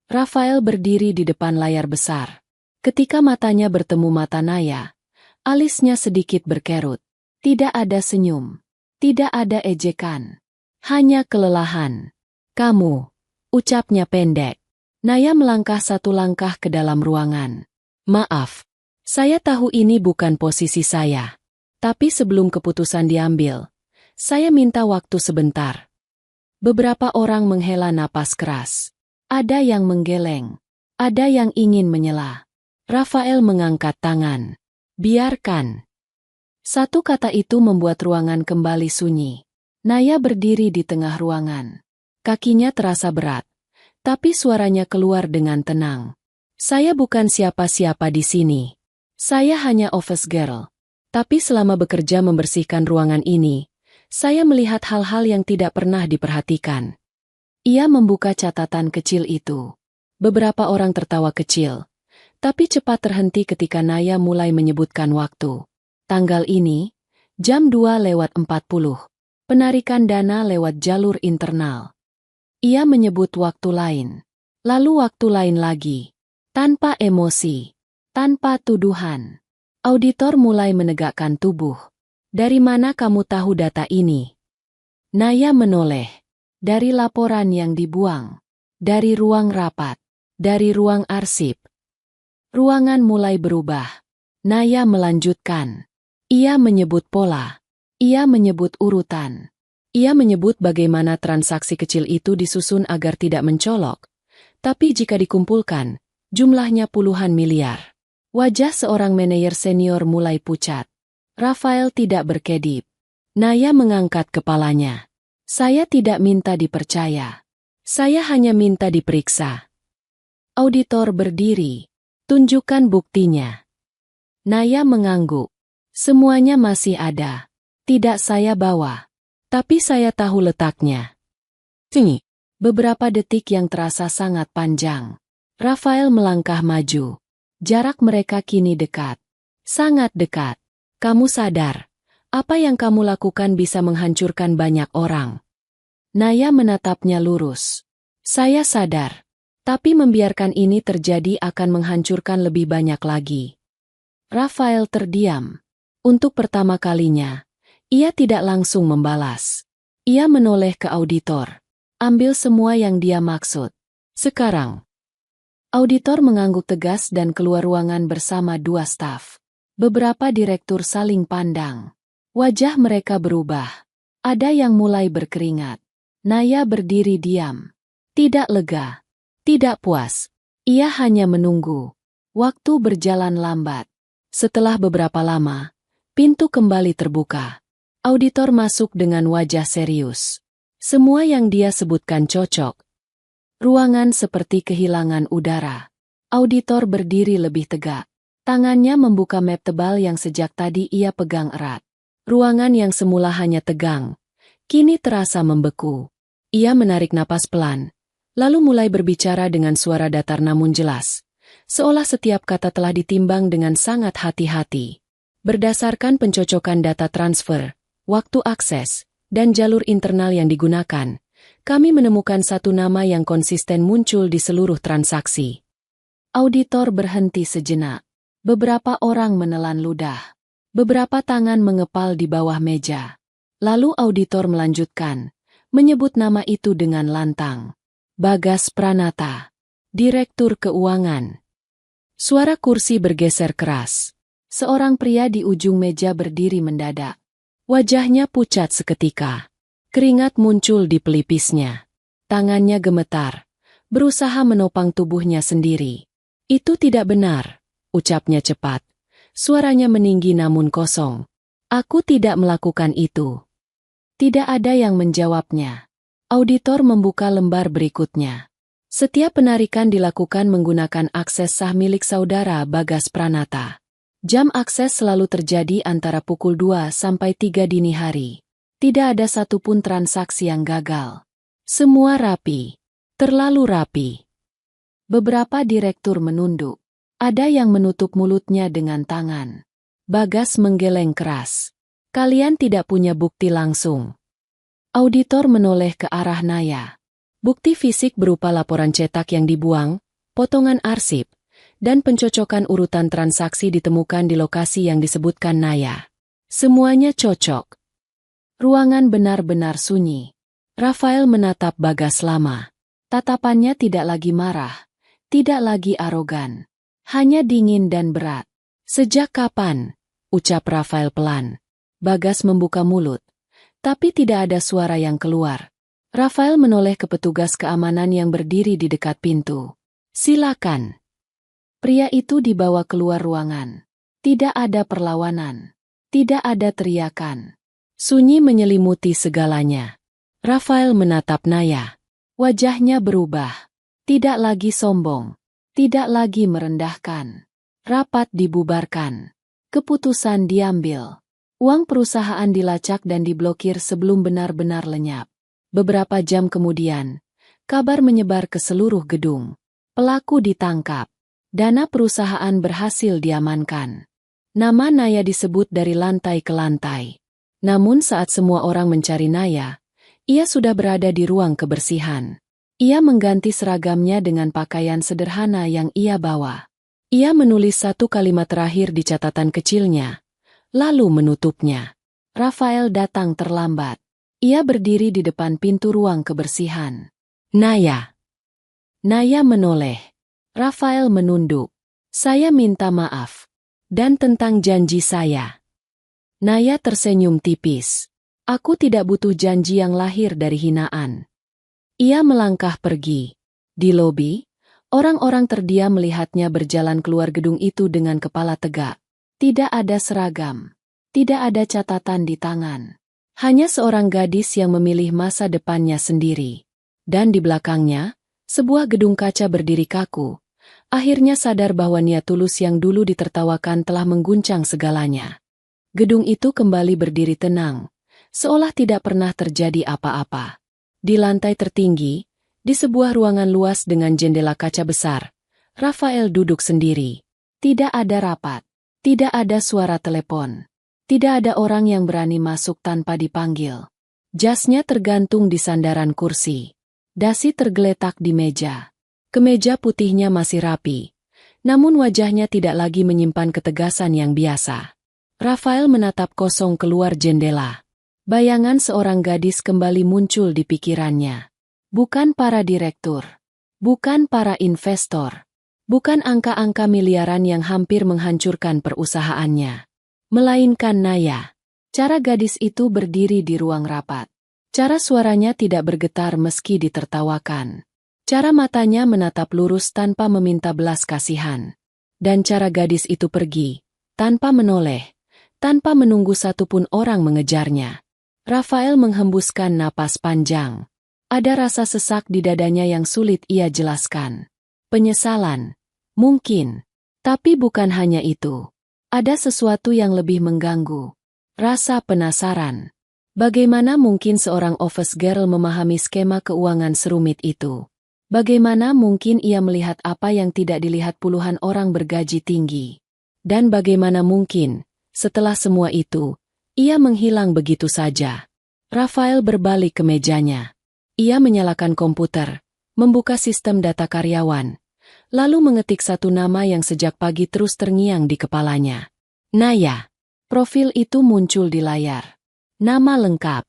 Rafael berdiri di depan layar besar. Ketika matanya bertemu mata Naya, alisnya sedikit berkerut. Tidak ada senyum, tidak ada ejekan, hanya kelelahan. Kamu, ucapnya pendek. Naya melangkah satu langkah ke dalam ruangan. Maaf, saya tahu ini bukan posisi saya. Tapi sebelum keputusan diambil, saya minta waktu sebentar. Beberapa orang menghela napas keras. Ada yang menggeleng, ada yang ingin menyela. Rafael mengangkat tangan. Biarkan. Satu kata itu membuat ruangan kembali sunyi. Naya berdiri di tengah ruangan. Kakinya terasa berat. Tapi suaranya keluar dengan tenang. Saya bukan siapa-siapa di sini. Saya hanya office girl. Tapi selama bekerja membersihkan ruangan ini, saya melihat hal-hal yang tidak pernah diperhatikan. Ia membuka catatan kecil itu. Beberapa orang tertawa kecil. Tapi cepat terhenti ketika Naya mulai menyebutkan waktu. Tanggal ini, jam 2:40. Penarikan dana lewat jalur internal. Ia menyebut waktu lain, lalu waktu lain lagi, tanpa emosi, tanpa tuduhan. Auditor mulai menegakkan tubuh. Dari mana kamu tahu data ini? Naya menoleh. Dari laporan yang dibuang. Dari ruang rapat. Dari ruang arsip. Ruangan mulai berubah. Naya melanjutkan. Ia menyebut pola. Ia menyebut urutan. Ia menyebut bagaimana transaksi kecil itu disusun agar tidak mencolok. Tapi jika dikumpulkan, jumlahnya puluhan miliar. Wajah seorang manajer senior mulai pucat. Rafael tidak berkedip. Naya mengangkat kepalanya. Saya tidak minta dipercaya. Saya hanya minta diperiksa. Auditor berdiri. Tunjukkan buktinya. Naya mengangguk. Semuanya masih ada. Tidak saya bawa. Tapi saya tahu letaknya. Sini. Beberapa detik yang terasa sangat panjang. Rafael melangkah maju. Jarak mereka kini dekat. Sangat dekat. Kamu sadar, apa yang kamu lakukan bisa menghancurkan banyak orang. Naya menatapnya lurus. Saya sadar. Tapi membiarkan ini terjadi akan menghancurkan lebih banyak lagi. Rafael terdiam. Untuk pertama kalinya, ia tidak langsung membalas. Ia menoleh ke auditor. Ambil semua yang dia maksud. Sekarang. Auditor mengangguk tegas dan keluar ruangan bersama dua staf. Beberapa direktur saling pandang. Wajah mereka berubah. Ada yang mulai berkeringat. Naya berdiri diam. Tidak lega. Tidak puas. Ia hanya menunggu. Waktu berjalan lambat. Setelah beberapa lama, pintu kembali terbuka. Auditor masuk dengan wajah serius. Semua yang dia sebutkan cocok. Ruangan seperti kehilangan udara. Auditor berdiri lebih tegak. Tangannya membuka map tebal yang sejak tadi ia pegang erat. Ruangan yang semula hanya tegang, kini terasa membeku. Ia menarik napas pelan, lalu mulai berbicara dengan suara datar namun jelas. Seolah setiap kata telah ditimbang dengan sangat hati-hati. Berdasarkan pencocokan data transfer, waktu akses, dan jalur internal yang digunakan, kami menemukan satu nama yang konsisten muncul di seluruh transaksi. Auditor berhenti sejenak. Beberapa orang menelan ludah. Beberapa tangan mengepal di bawah meja. Lalu auditor melanjutkan, menyebut nama itu dengan lantang. Bagas Pranata, Direktur Keuangan. Suara kursi bergeser keras. Seorang pria di ujung meja berdiri mendadak. Wajahnya pucat seketika. Keringat muncul di pelipisnya. Tangannya gemetar, berusaha menopang tubuhnya sendiri. Itu tidak benar, ucapnya cepat. Suaranya meninggi namun kosong. Aku tidak melakukan itu. Tidak ada yang menjawabnya. Auditor membuka lembar berikutnya. Setiap penarikan dilakukan menggunakan akses sah milik saudara Bagas Pranata. Jam akses selalu terjadi antara pukul 2 sampai 3 dini hari. Tidak ada satupun transaksi yang gagal. Semua rapi. Terlalu rapi. Beberapa direktur menunduk. Ada yang menutup mulutnya dengan tangan. Bagas menggeleng keras. Kalian tidak punya bukti langsung. Auditor menoleh ke arah Naya. Bukti fisik berupa laporan cetak yang dibuang, potongan arsip, dan pencocokan urutan transaksi ditemukan di lokasi yang disebutkan Naya. Semuanya cocok. Ruangan benar-benar sunyi. Rafael menatap Bagas lama. Tatapannya tidak lagi marah, tidak lagi arogan. Hanya dingin dan berat. Sejak kapan? Ucap Rafael pelan. Bagas membuka mulut. Tapi tidak ada suara yang keluar. Rafael menoleh ke petugas keamanan yang berdiri di dekat pintu. Silakan. Pria itu dibawa keluar ruangan. Tidak ada perlawanan. Tidak ada teriakan. Sunyi menyelimuti segalanya. Rafael menatap Naya. Wajahnya berubah. Tidak lagi sombong. Tidak lagi merendahkan. Rapat dibubarkan. Keputusan diambil. Uang perusahaan dilacak dan diblokir sebelum benar-benar lenyap. Beberapa jam kemudian, kabar menyebar ke seluruh gedung. Pelaku ditangkap. Dana perusahaan berhasil diamankan. Nama Naya disebut dari lantai ke lantai. Namun saat semua orang mencari Naya, ia sudah berada di ruang kebersihan. Ia mengganti seragamnya dengan pakaian sederhana yang ia bawa. Ia menulis satu kalimat terakhir di catatan kecilnya, lalu menutupnya. Rafael datang terlambat. Ia berdiri di depan pintu ruang kebersihan. Naya. Naya menoleh. Rafael menunduk. Saya minta maaf. Dan tentang janji saya. Naya tersenyum tipis. Aku tidak butuh janji yang lahir dari hinaan. Ia melangkah pergi. Di lobi, orang-orang terdiam melihatnya berjalan keluar gedung itu dengan kepala tegak. Tidak ada seragam. Tidak ada catatan di tangan. Hanya seorang gadis yang memilih masa depannya sendiri. Dan di belakangnya, sebuah gedung kaca berdiri kaku. Akhirnya sadar bahwa niat tulus yang dulu ditertawakan telah mengguncang segalanya. Gedung itu kembali berdiri tenang, seolah tidak pernah terjadi apa-apa. Di lantai tertinggi, di sebuah ruangan luas dengan jendela kaca besar, Rafael duduk sendiri. Tidak ada rapat. Tidak ada suara telepon. Tidak ada orang yang berani masuk tanpa dipanggil. Jasnya tergantung di sandaran kursi. Dasi tergeletak di meja. Kemeja putihnya masih rapi. Namun wajahnya tidak lagi menyimpan ketegasan yang biasa. Rafael menatap kosong keluar jendela. Bayangan seorang gadis kembali muncul di pikirannya. Bukan para direktur. Bukan para investor. Bukan angka-angka miliaran yang hampir menghancurkan perusahaannya. Melainkan Naya. Cara gadis itu berdiri di ruang rapat. Cara suaranya tidak bergetar meski ditertawakan. Cara matanya menatap lurus tanpa meminta belas kasihan. Dan cara gadis itu pergi, tanpa menoleh, tanpa menunggu satupun orang mengejarnya. Rafael menghembuskan napas panjang. Ada rasa sesak di dadanya yang sulit ia jelaskan. Penyesalan. Mungkin. Tapi bukan hanya itu. Ada sesuatu yang lebih mengganggu. Rasa penasaran. Bagaimana mungkin seorang office girl memahami skema keuangan serumit itu? Bagaimana mungkin ia melihat apa yang tidak dilihat puluhan orang bergaji tinggi? Dan bagaimana mungkin, setelah semua itu, ia menghilang begitu saja? Rafael berbalik ke mejanya. Ia menyalakan komputer, membuka sistem data karyawan, lalu mengetik satu nama yang sejak pagi terus terngiang di kepalanya. Naya. Profil itu muncul di layar. Nama lengkap.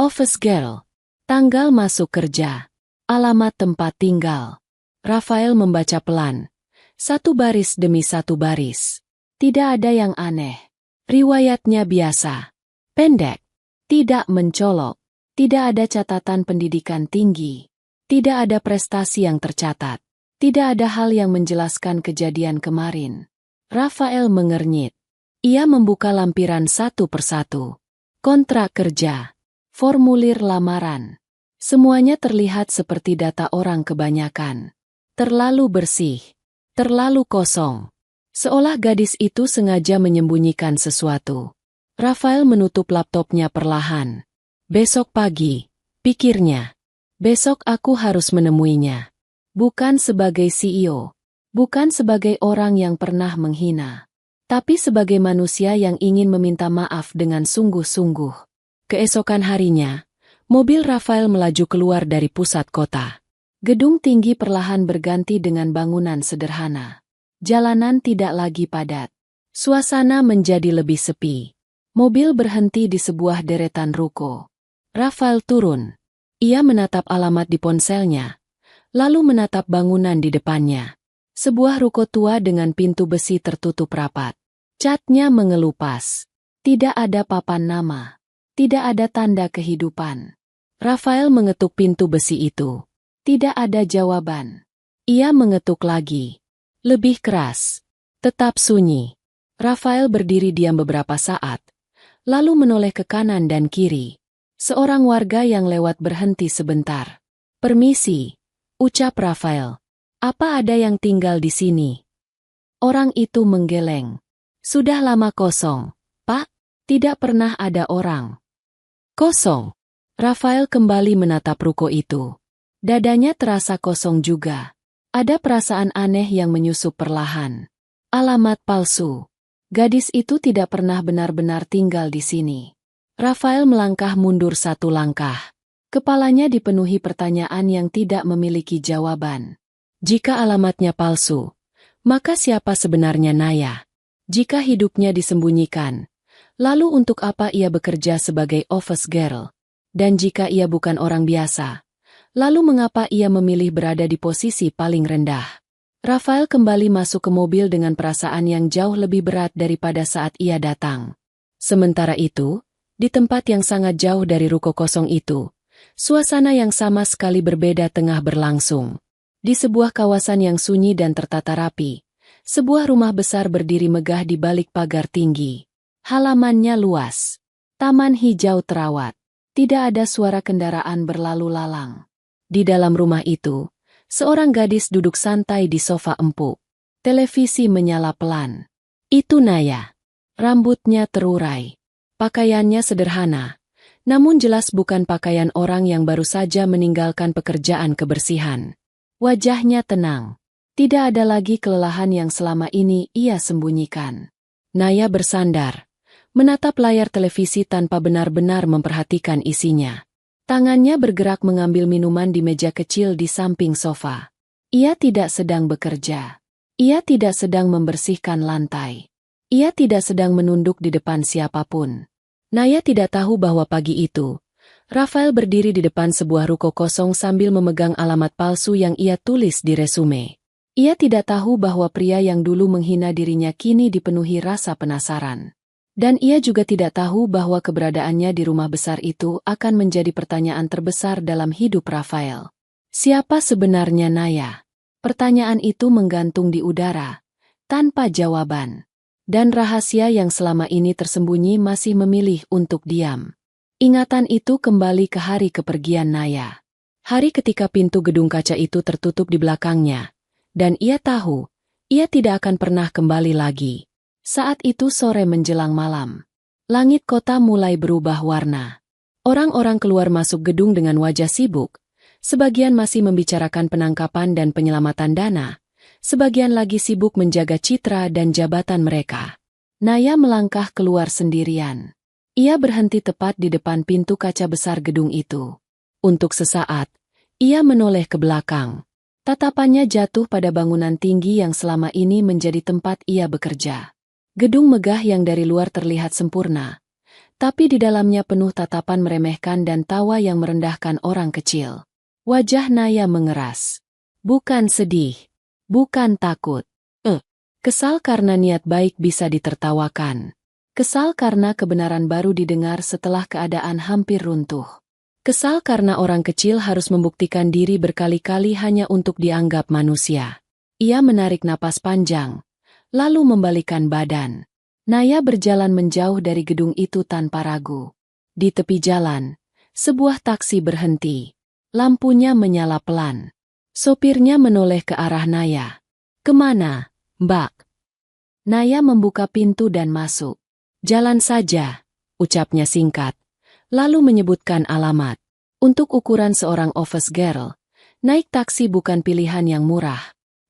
Office girl. Tanggal masuk kerja. Alamat tempat tinggal. Rafael membaca pelan. Satu baris demi satu baris. Tidak ada yang aneh. Riwayatnya biasa. Pendek. Tidak mencolok. Tidak ada catatan pendidikan tinggi. Tidak ada prestasi yang tercatat. Tidak ada hal yang menjelaskan kejadian kemarin. Rafael mengernyit. Ia membuka lampiran satu persatu. Kontrak kerja. Formulir lamaran. Semuanya terlihat seperti data orang kebanyakan. Terlalu bersih. Terlalu kosong. Seolah gadis itu sengaja menyembunyikan sesuatu. Rafael menutup laptopnya perlahan. Besok pagi, pikirnya. Besok aku harus menemuinya. Bukan sebagai CEO. Bukan sebagai orang yang pernah menghina. Tapi sebagai manusia yang ingin meminta maaf dengan sungguh-sungguh. Keesokan harinya, mobil Rafael melaju keluar dari pusat kota. Gedung tinggi perlahan berganti dengan bangunan sederhana. Jalanan tidak lagi padat. Suasana menjadi lebih sepi. Mobil berhenti di sebuah deretan ruko. Rafael turun. Ia menatap alamat di ponselnya, lalu menatap bangunan di depannya. Sebuah ruko tua dengan pintu besi tertutup rapat. Catnya mengelupas. Tidak ada papan nama. Tidak ada tanda kehidupan. Rafael mengetuk pintu besi itu. Tidak ada jawaban. Ia mengetuk lagi. Lebih keras. Tetap sunyi. Rafael berdiri diam beberapa saat, lalu menoleh ke kanan dan kiri. Seorang warga yang lewat berhenti sebentar. "Permisi," ucap Rafael. "Apa ada yang tinggal di sini?" Orang itu menggeleng. "Sudah lama kosong, Pak. Tidak pernah ada orang." Kosong. Rafael kembali menatap ruko itu. Dadanya terasa kosong juga. Ada perasaan aneh yang menyusup perlahan. Alamat palsu. Gadis itu tidak pernah benar-benar tinggal di sini. Rafael melangkah mundur satu langkah. Kepalanya dipenuhi pertanyaan yang tidak memiliki jawaban. Jika alamatnya palsu, maka siapa sebenarnya Naya? Jika hidupnya disembunyikan, lalu untuk apa ia bekerja sebagai office girl? Dan jika ia bukan orang biasa, lalu mengapa ia memilih berada di posisi paling rendah? Rafael kembali masuk ke mobil dengan perasaan yang jauh lebih berat daripada saat ia datang. Sementara itu, di tempat yang sangat jauh dari ruko kosong itu, suasana yang sama sekali berbeda tengah berlangsung. Di sebuah kawasan yang sunyi dan tertata rapi, sebuah rumah besar berdiri megah di balik pagar tinggi. Halamannya luas. Taman hijau terawat. Tidak ada suara kendaraan berlalu lalang. Di dalam rumah itu, seorang gadis duduk santai di sofa empuk. Televisi menyala pelan. Itu Naya. Rambutnya terurai. Pakaiannya sederhana, namun jelas bukan pakaian orang yang baru saja meninggalkan pekerjaan kebersihan. Wajahnya tenang. Tidak ada lagi kelelahan yang selama ini ia sembunyikan. Naya bersandar, menatap layar televisi tanpa benar-benar memperhatikan isinya. Tangannya bergerak mengambil minuman di meja kecil di samping sofa. Ia tidak sedang bekerja. Ia tidak sedang membersihkan lantai. Ia tidak sedang menunduk di depan siapapun. Naya tidak tahu bahwa pagi itu, Rafael berdiri di depan sebuah ruko kosong sambil memegang alamat palsu yang ia tulis di resume. Ia tidak tahu bahwa pria yang dulu menghina dirinya kini dipenuhi rasa penasaran. Dan ia juga tidak tahu bahwa keberadaannya di rumah besar itu akan menjadi pertanyaan terbesar dalam hidup Rafael. Siapa sebenarnya Naya? Pertanyaan itu menggantung di udara, tanpa jawaban. Dan rahasia yang selama ini tersembunyi masih memilih untuk diam. Ingatan itu kembali ke hari kepergian Naya. Hari ketika pintu gedung kaca itu tertutup di belakangnya. Dan ia tahu, ia tidak akan pernah kembali lagi. Saat itu sore menjelang malam. Langit kota mulai berubah warna. Orang-orang keluar masuk gedung dengan wajah sibuk. Sebagian masih membicarakan penangkapan dan penyelamatan dana. Sebagian lagi sibuk menjaga citra dan jabatan mereka. Naya melangkah keluar sendirian. Ia berhenti tepat di depan pintu kaca besar gedung itu. Untuk sesaat, ia menoleh ke belakang. Tatapannya jatuh pada bangunan tinggi yang selama ini menjadi tempat ia bekerja. Gedung megah yang dari luar terlihat sempurna, tapi di dalamnya penuh tatapan meremehkan dan tawa yang merendahkan orang kecil. Wajah Naya mengeras. Bukan sedih. Bukan takut. Kesal karena niat baik bisa ditertawakan. Kesal karena kebenaran baru didengar setelah keadaan hampir runtuh. Kesal karena orang kecil harus membuktikan diri berkali-kali hanya untuk dianggap manusia. Ia menarik napas panjang, lalu membalikkan badan. Naya berjalan menjauh dari gedung itu tanpa ragu. Di tepi jalan, sebuah taksi berhenti. Lampunya menyala pelan. Sopirnya menoleh ke arah Naya. "Kemana, Mbak?" Naya membuka pintu dan masuk. "Jalan saja," ucapnya singkat. Lalu menyebutkan alamat. Untuk ukuran seorang office girl, naik taksi bukan pilihan yang murah.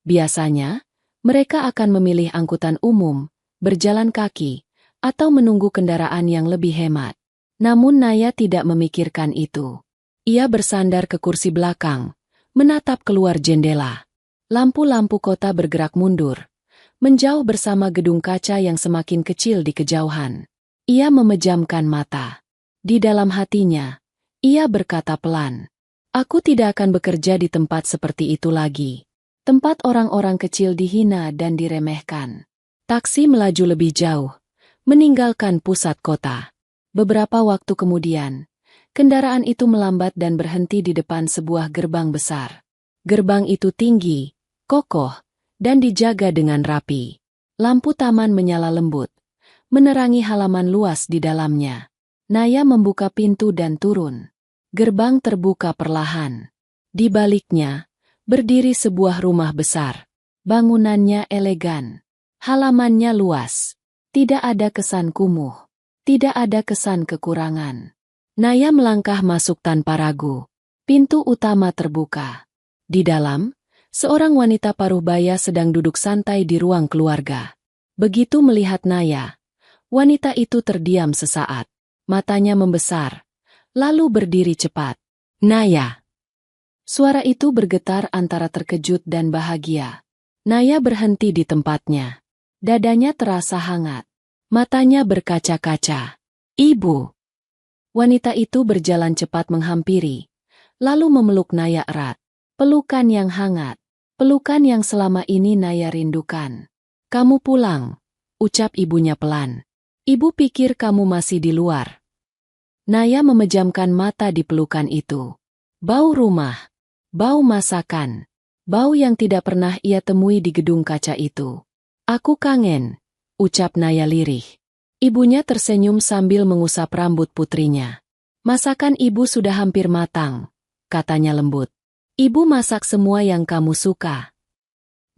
Biasanya, mereka akan memilih angkutan umum, berjalan kaki, atau menunggu kendaraan yang lebih hemat. Namun Naya tidak memikirkan itu. Ia bersandar ke kursi belakang, menatap keluar jendela. Lampu-lampu kota bergerak mundur, menjauh bersama gedung kaca yang semakin kecil di kejauhan. Ia memejamkan mata. Di dalam hatinya, ia berkata pelan, "Aku tidak akan bekerja di tempat seperti itu lagi. Tempat orang-orang kecil dihina dan diremehkan." Taksi melaju lebih jauh, meninggalkan pusat kota. Beberapa waktu kemudian, kendaraan itu melambat dan berhenti di depan sebuah gerbang besar. Gerbang itu tinggi, kokoh, dan dijaga dengan rapi. Lampu taman menyala lembut, menerangi halaman luas di dalamnya. Naya membuka pintu dan turun. Gerbang terbuka perlahan. Di baliknya, berdiri sebuah rumah besar. Bangunannya elegan. Halamannya luas. Tidak ada kesan kumuh. Tidak ada kesan kekurangan. Naya melangkah masuk tanpa ragu. Pintu utama terbuka. Di dalam, seorang wanita paruh baya sedang duduk santai di ruang keluarga. Begitu melihat Naya, wanita itu terdiam sesaat. Matanya membesar, lalu berdiri cepat. "Naya!" Suara itu bergetar antara terkejut dan bahagia. Naya berhenti di tempatnya. Dadanya terasa hangat. Matanya berkaca-kaca. "Ibu!" Wanita itu berjalan cepat menghampiri, lalu memeluk Naya erat. Pelukan yang hangat. Pelukan yang selama ini Naya rindukan. "Kamu pulang," ucap ibunya pelan. "Ibu pikir kamu masih di luar." Naya memejamkan mata di pelukan itu. Bau rumah, bau masakan, bau yang tidak pernah ia temui di gedung kaca itu. "Aku kangen," ucap Naya lirih. Ibunya tersenyum sambil mengusap rambut putrinya. "Masakan ibu sudah hampir matang," katanya lembut. "Ibu masak semua yang kamu suka."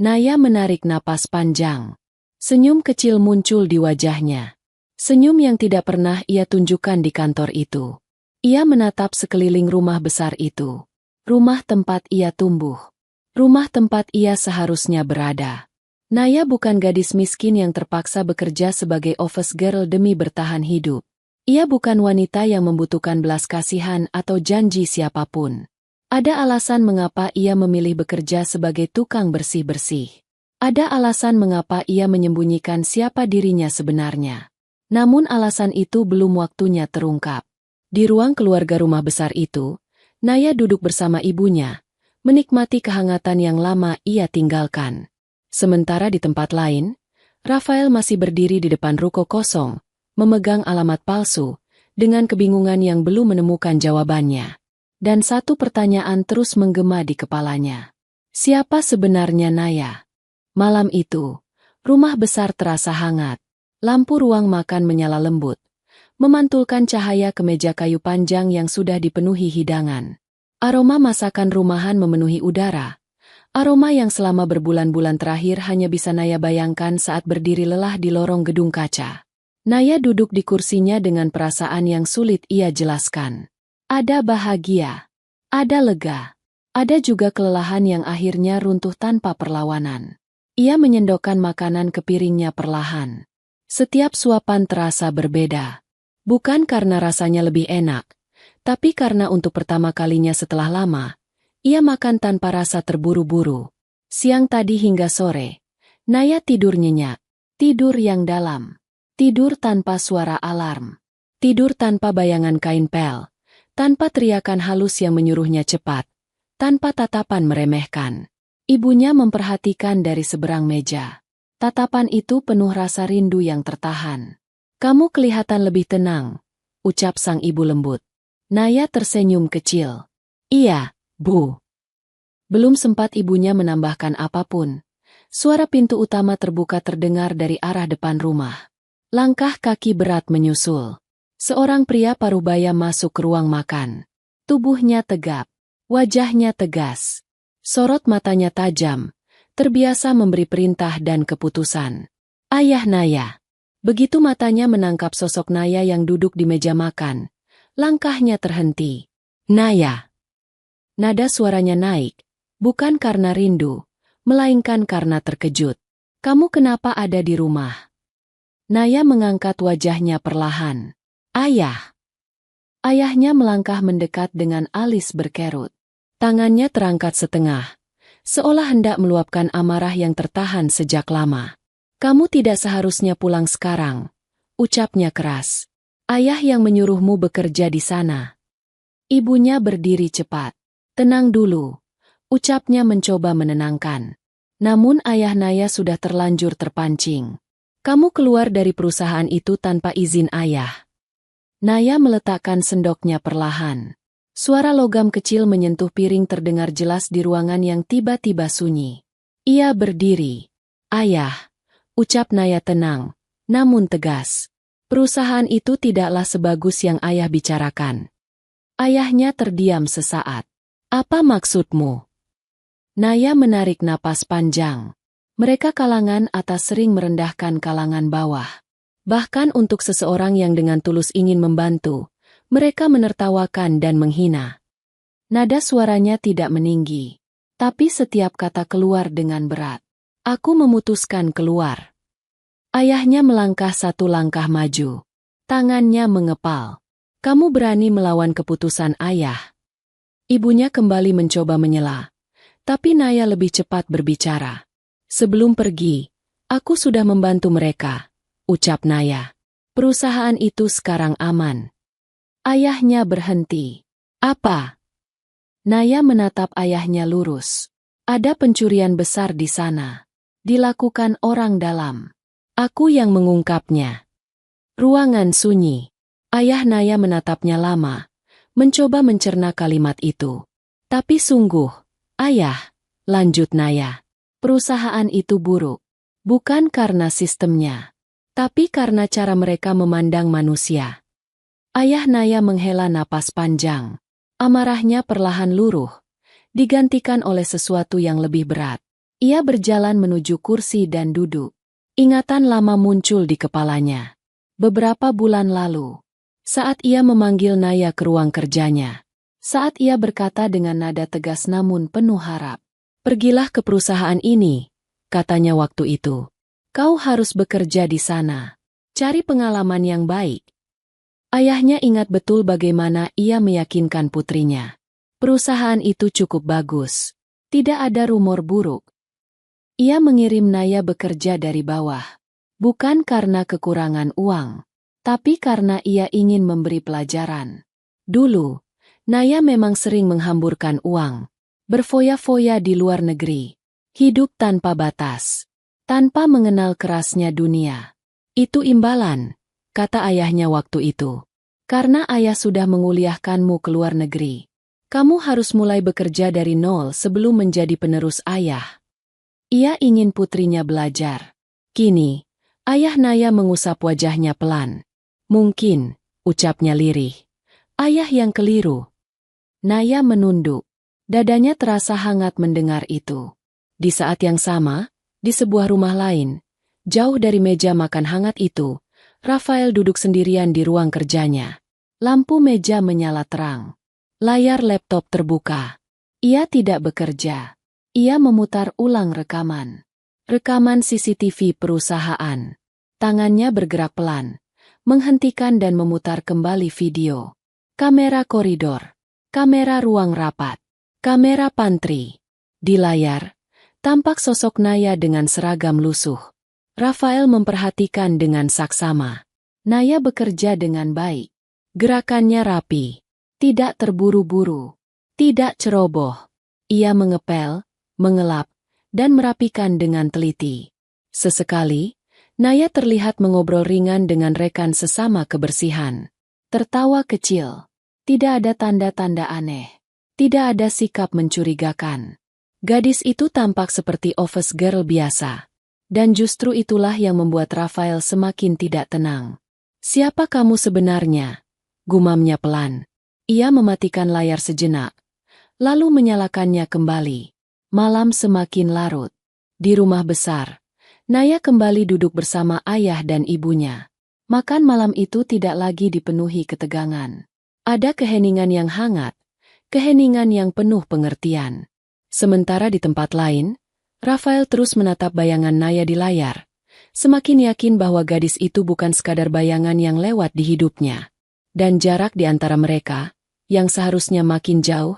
Naya menarik napas panjang. Senyum kecil muncul di wajahnya. Senyum yang tidak pernah ia tunjukkan di kantor itu. Ia menatap sekeliling rumah besar itu. Rumah tempat ia tumbuh. Rumah tempat ia seharusnya berada. Naya bukan gadis miskin yang terpaksa bekerja sebagai office girl demi bertahan hidup. Ia bukan wanita yang membutuhkan belas kasihan atau janji siapapun. Ada alasan mengapa ia memilih bekerja sebagai tukang bersih-bersih. Ada alasan mengapa ia menyembunyikan siapa dirinya sebenarnya. Namun alasan itu belum waktunya terungkap. Di ruang keluarga rumah besar itu, Naya duduk bersama ibunya, menikmati kehangatan yang lama ia tinggalkan. Sementara di tempat lain, Rafael masih berdiri di depan ruko kosong, memegang alamat palsu, dengan kebingungan yang belum menemukan jawabannya. Dan satu pertanyaan terus menggema di kepalanya. Siapa sebenarnya Naya? Malam itu, rumah besar terasa hangat. Lampu ruang makan menyala lembut, memantulkan cahaya ke meja kayu panjang yang sudah dipenuhi hidangan. Aroma masakan rumahan memenuhi udara. Aroma yang selama berbulan-bulan terakhir hanya bisa Naya bayangkan saat berdiri lelah di lorong gedung kaca. Naya duduk di kursinya dengan perasaan yang sulit ia jelaskan. Ada bahagia, ada lega, ada juga kelelahan yang akhirnya runtuh tanpa perlawanan. Ia menyendokkan makanan ke piringnya perlahan. Setiap suapan terasa berbeda. Bukan karena rasanya lebih enak, tapi karena untuk pertama kalinya setelah lama, ia makan tanpa rasa terburu-buru. Siang tadi hingga sore, Naya tidur nyenyak. Tidur yang dalam. Tidur tanpa suara alarm. Tidur tanpa bayangan kain pel. Tanpa teriakan halus yang menyuruhnya cepat. Tanpa tatapan meremehkan. Ibunya memperhatikan dari seberang meja. Tatapan itu penuh rasa rindu yang tertahan. "Kamu kelihatan lebih tenang," ucap sang ibu lembut. Naya tersenyum kecil. Iya, Bu. Belum sempat ibunya menambahkan apapun. Suara pintu utama terbuka terdengar dari arah depan rumah. Langkah kaki berat menyusul. Seorang pria parubaya masuk ke ruang makan. Tubuhnya tegap. Wajahnya tegas. Sorot matanya tajam. Terbiasa memberi perintah dan keputusan. Ayah Naya. Begitu matanya menangkap sosok Naya yang duduk di meja makan. Langkahnya terhenti. Naya. Nada suaranya naik, bukan karena rindu, melainkan karena terkejut. Kamu kenapa ada di rumah? Naya mengangkat wajahnya perlahan. Ayah. Ayahnya melangkah mendekat dengan alis berkerut. Tangannya terangkat setengah, seolah hendak meluapkan amarah yang tertahan sejak lama. Kamu tidak seharusnya pulang sekarang, ucapnya keras. Ayah yang menyuruhmu bekerja di sana. Ibunya berdiri cepat. Tenang dulu, ucapnya mencoba menenangkan. Namun ayah Naya sudah terlanjur terpancing. Kamu keluar dari perusahaan itu tanpa izin ayah. Naya meletakkan sendoknya perlahan. Suara logam kecil menyentuh piring terdengar jelas di ruangan yang tiba-tiba sunyi. Ia berdiri. Ayah, ucap Naya tenang, namun tegas. Perusahaan itu tidaklah sebagus yang ayah bicarakan. Ayahnya terdiam sesaat. Apa maksudmu? Naya menarik napas panjang. Mereka kalangan atas sering merendahkan kalangan bawah. Bahkan untuk seseorang yang dengan tulus ingin membantu, mereka menertawakan dan menghina. Nada suaranya tidak meninggi, tapi setiap kata keluar dengan berat. Aku memutuskan keluar. Ayahnya melangkah satu langkah maju. Tangannya mengepal. Kamu berani melawan keputusan ayah. Ibunya kembali mencoba menyela. Tapi Naya lebih cepat berbicara. Sebelum pergi, aku sudah membantu mereka, ucap Naya. Perusahaan itu sekarang aman. Ayahnya berhenti. Apa? Naya menatap ayahnya lurus. Ada pencurian besar di sana. Dilakukan orang dalam. Aku yang mengungkapnya. Ruangan sunyi. Ayah Naya menatapnya lama, mencoba mencerna kalimat itu. Tapi sungguh, ayah, lanjut Naya, perusahaan itu buruk. Bukan karena sistemnya, tapi karena cara mereka memandang manusia. Ayah Naya menghela napas panjang. Amarahnya perlahan luruh, digantikan oleh sesuatu yang lebih berat. Ia berjalan menuju kursi dan duduk. Ingatan lama muncul di kepalanya. Beberapa bulan lalu, saat ia memanggil Naya ke ruang kerjanya. Saat ia berkata dengan nada tegas namun penuh harap. Pergilah ke perusahaan ini, katanya waktu itu. Kau harus bekerja di sana. Cari pengalaman yang baik. Ayahnya ingat betul bagaimana ia meyakinkan putrinya. Perusahaan itu cukup bagus. Tidak ada rumor buruk. Ia mengirim Naya bekerja dari bawah. Bukan karena kekurangan uang, tapi karena ia ingin memberi pelajaran. Dulu, Naya memang sering menghamburkan uang. Berfoya-foya di luar negeri. Hidup tanpa batas. Tanpa mengenal kerasnya dunia. Itu imbalan, kata ayahnya waktu itu. Karena ayah sudah menguliahkanmu ke luar negeri. Kamu harus mulai bekerja dari nol sebelum menjadi penerus ayah. Ia ingin putrinya belajar. Kini, ayah Naya mengusap wajahnya pelan. Mungkin, ucapnya lirih. Ayah yang keliru. Naya menunduk. Dadanya terasa hangat mendengar itu. Di saat yang sama, di sebuah rumah lain, jauh dari meja makan hangat itu, Rafael duduk sendirian di ruang kerjanya. Lampu meja menyala terang. Layar laptop terbuka. Ia tidak bekerja. Ia memutar ulang rekaman. Rekaman CCTV perusahaan. Tangannya bergerak pelan, menghentikan dan memutar kembali video. Kamera koridor. Kamera ruang rapat. Kamera pantry. Di layar, tampak sosok Naya dengan seragam lusuh. Rafael memperhatikan dengan saksama. Naya bekerja dengan baik. Gerakannya rapi. Tidak terburu-buru. Tidak ceroboh. Ia mengepel, mengelap, dan merapikan dengan teliti. Sesekali, Naya terlihat mengobrol ringan dengan rekan sesama kebersihan. Tertawa kecil. Tidak ada tanda-tanda aneh. Tidak ada sikap mencurigakan. Gadis itu tampak seperti office girl biasa. Dan justru itulah yang membuat Rafael semakin tidak tenang. "Siapa kamu sebenarnya?" gumamnya pelan. Ia mematikan layar sejenak, lalu menyalakannya kembali. Malam semakin larut. Di rumah besar, Naya kembali duduk bersama ayah dan ibunya. Makan malam itu tidak lagi dipenuhi ketegangan. Ada keheningan yang hangat, keheningan yang penuh pengertian. Sementara di tempat lain, Rafael terus menatap bayangan Naya di layar, semakin yakin bahwa gadis itu bukan sekadar bayangan yang lewat di hidupnya. Dan jarak di antara mereka, yang seharusnya makin jauh,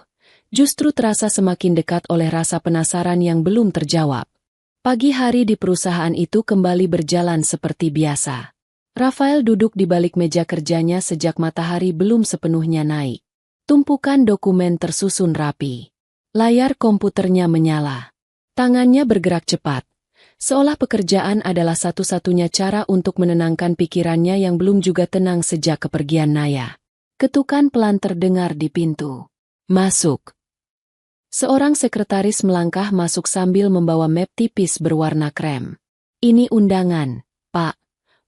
justru terasa semakin dekat oleh rasa penasaran yang belum terjawab. Pagi hari di perusahaan itu kembali berjalan seperti biasa. Rafael duduk di balik meja kerjanya sejak matahari belum sepenuhnya naik. Tumpukan dokumen tersusun rapi. Layar komputernya menyala. Tangannya bergerak cepat, seolah pekerjaan adalah satu-satunya cara untuk menenangkan pikirannya yang belum juga tenang sejak kepergian Naya. Ketukan pelan terdengar di pintu. "Masuk." Seorang sekretaris melangkah masuk sambil membawa map tipis berwarna krem. "Ini undangan, Pak,"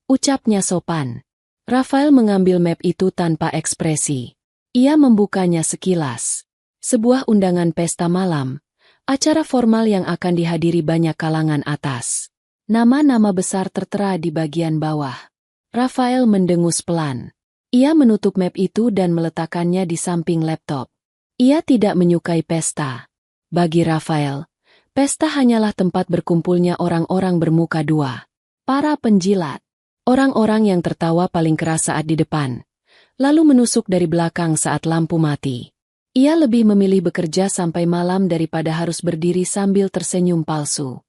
ucapnya sopan. Rafael mengambil map itu tanpa ekspresi. Ia membukanya sekilas. Sebuah undangan pesta malam, acara formal yang akan dihadiri banyak kalangan atas. Nama-nama besar tertera di bagian bawah. Rafael mendengus pelan. Ia menutup map itu dan meletakkannya di samping laptop. Ia tidak menyukai pesta. Bagi Rafael, pesta hanyalah tempat berkumpulnya orang-orang bermuka dua. Para penjilat. Orang-orang yang tertawa paling keras saat di depan, lalu menusuk dari belakang saat lampu mati. Ia lebih memilih bekerja sampai malam daripada harus berdiri sambil tersenyum palsu.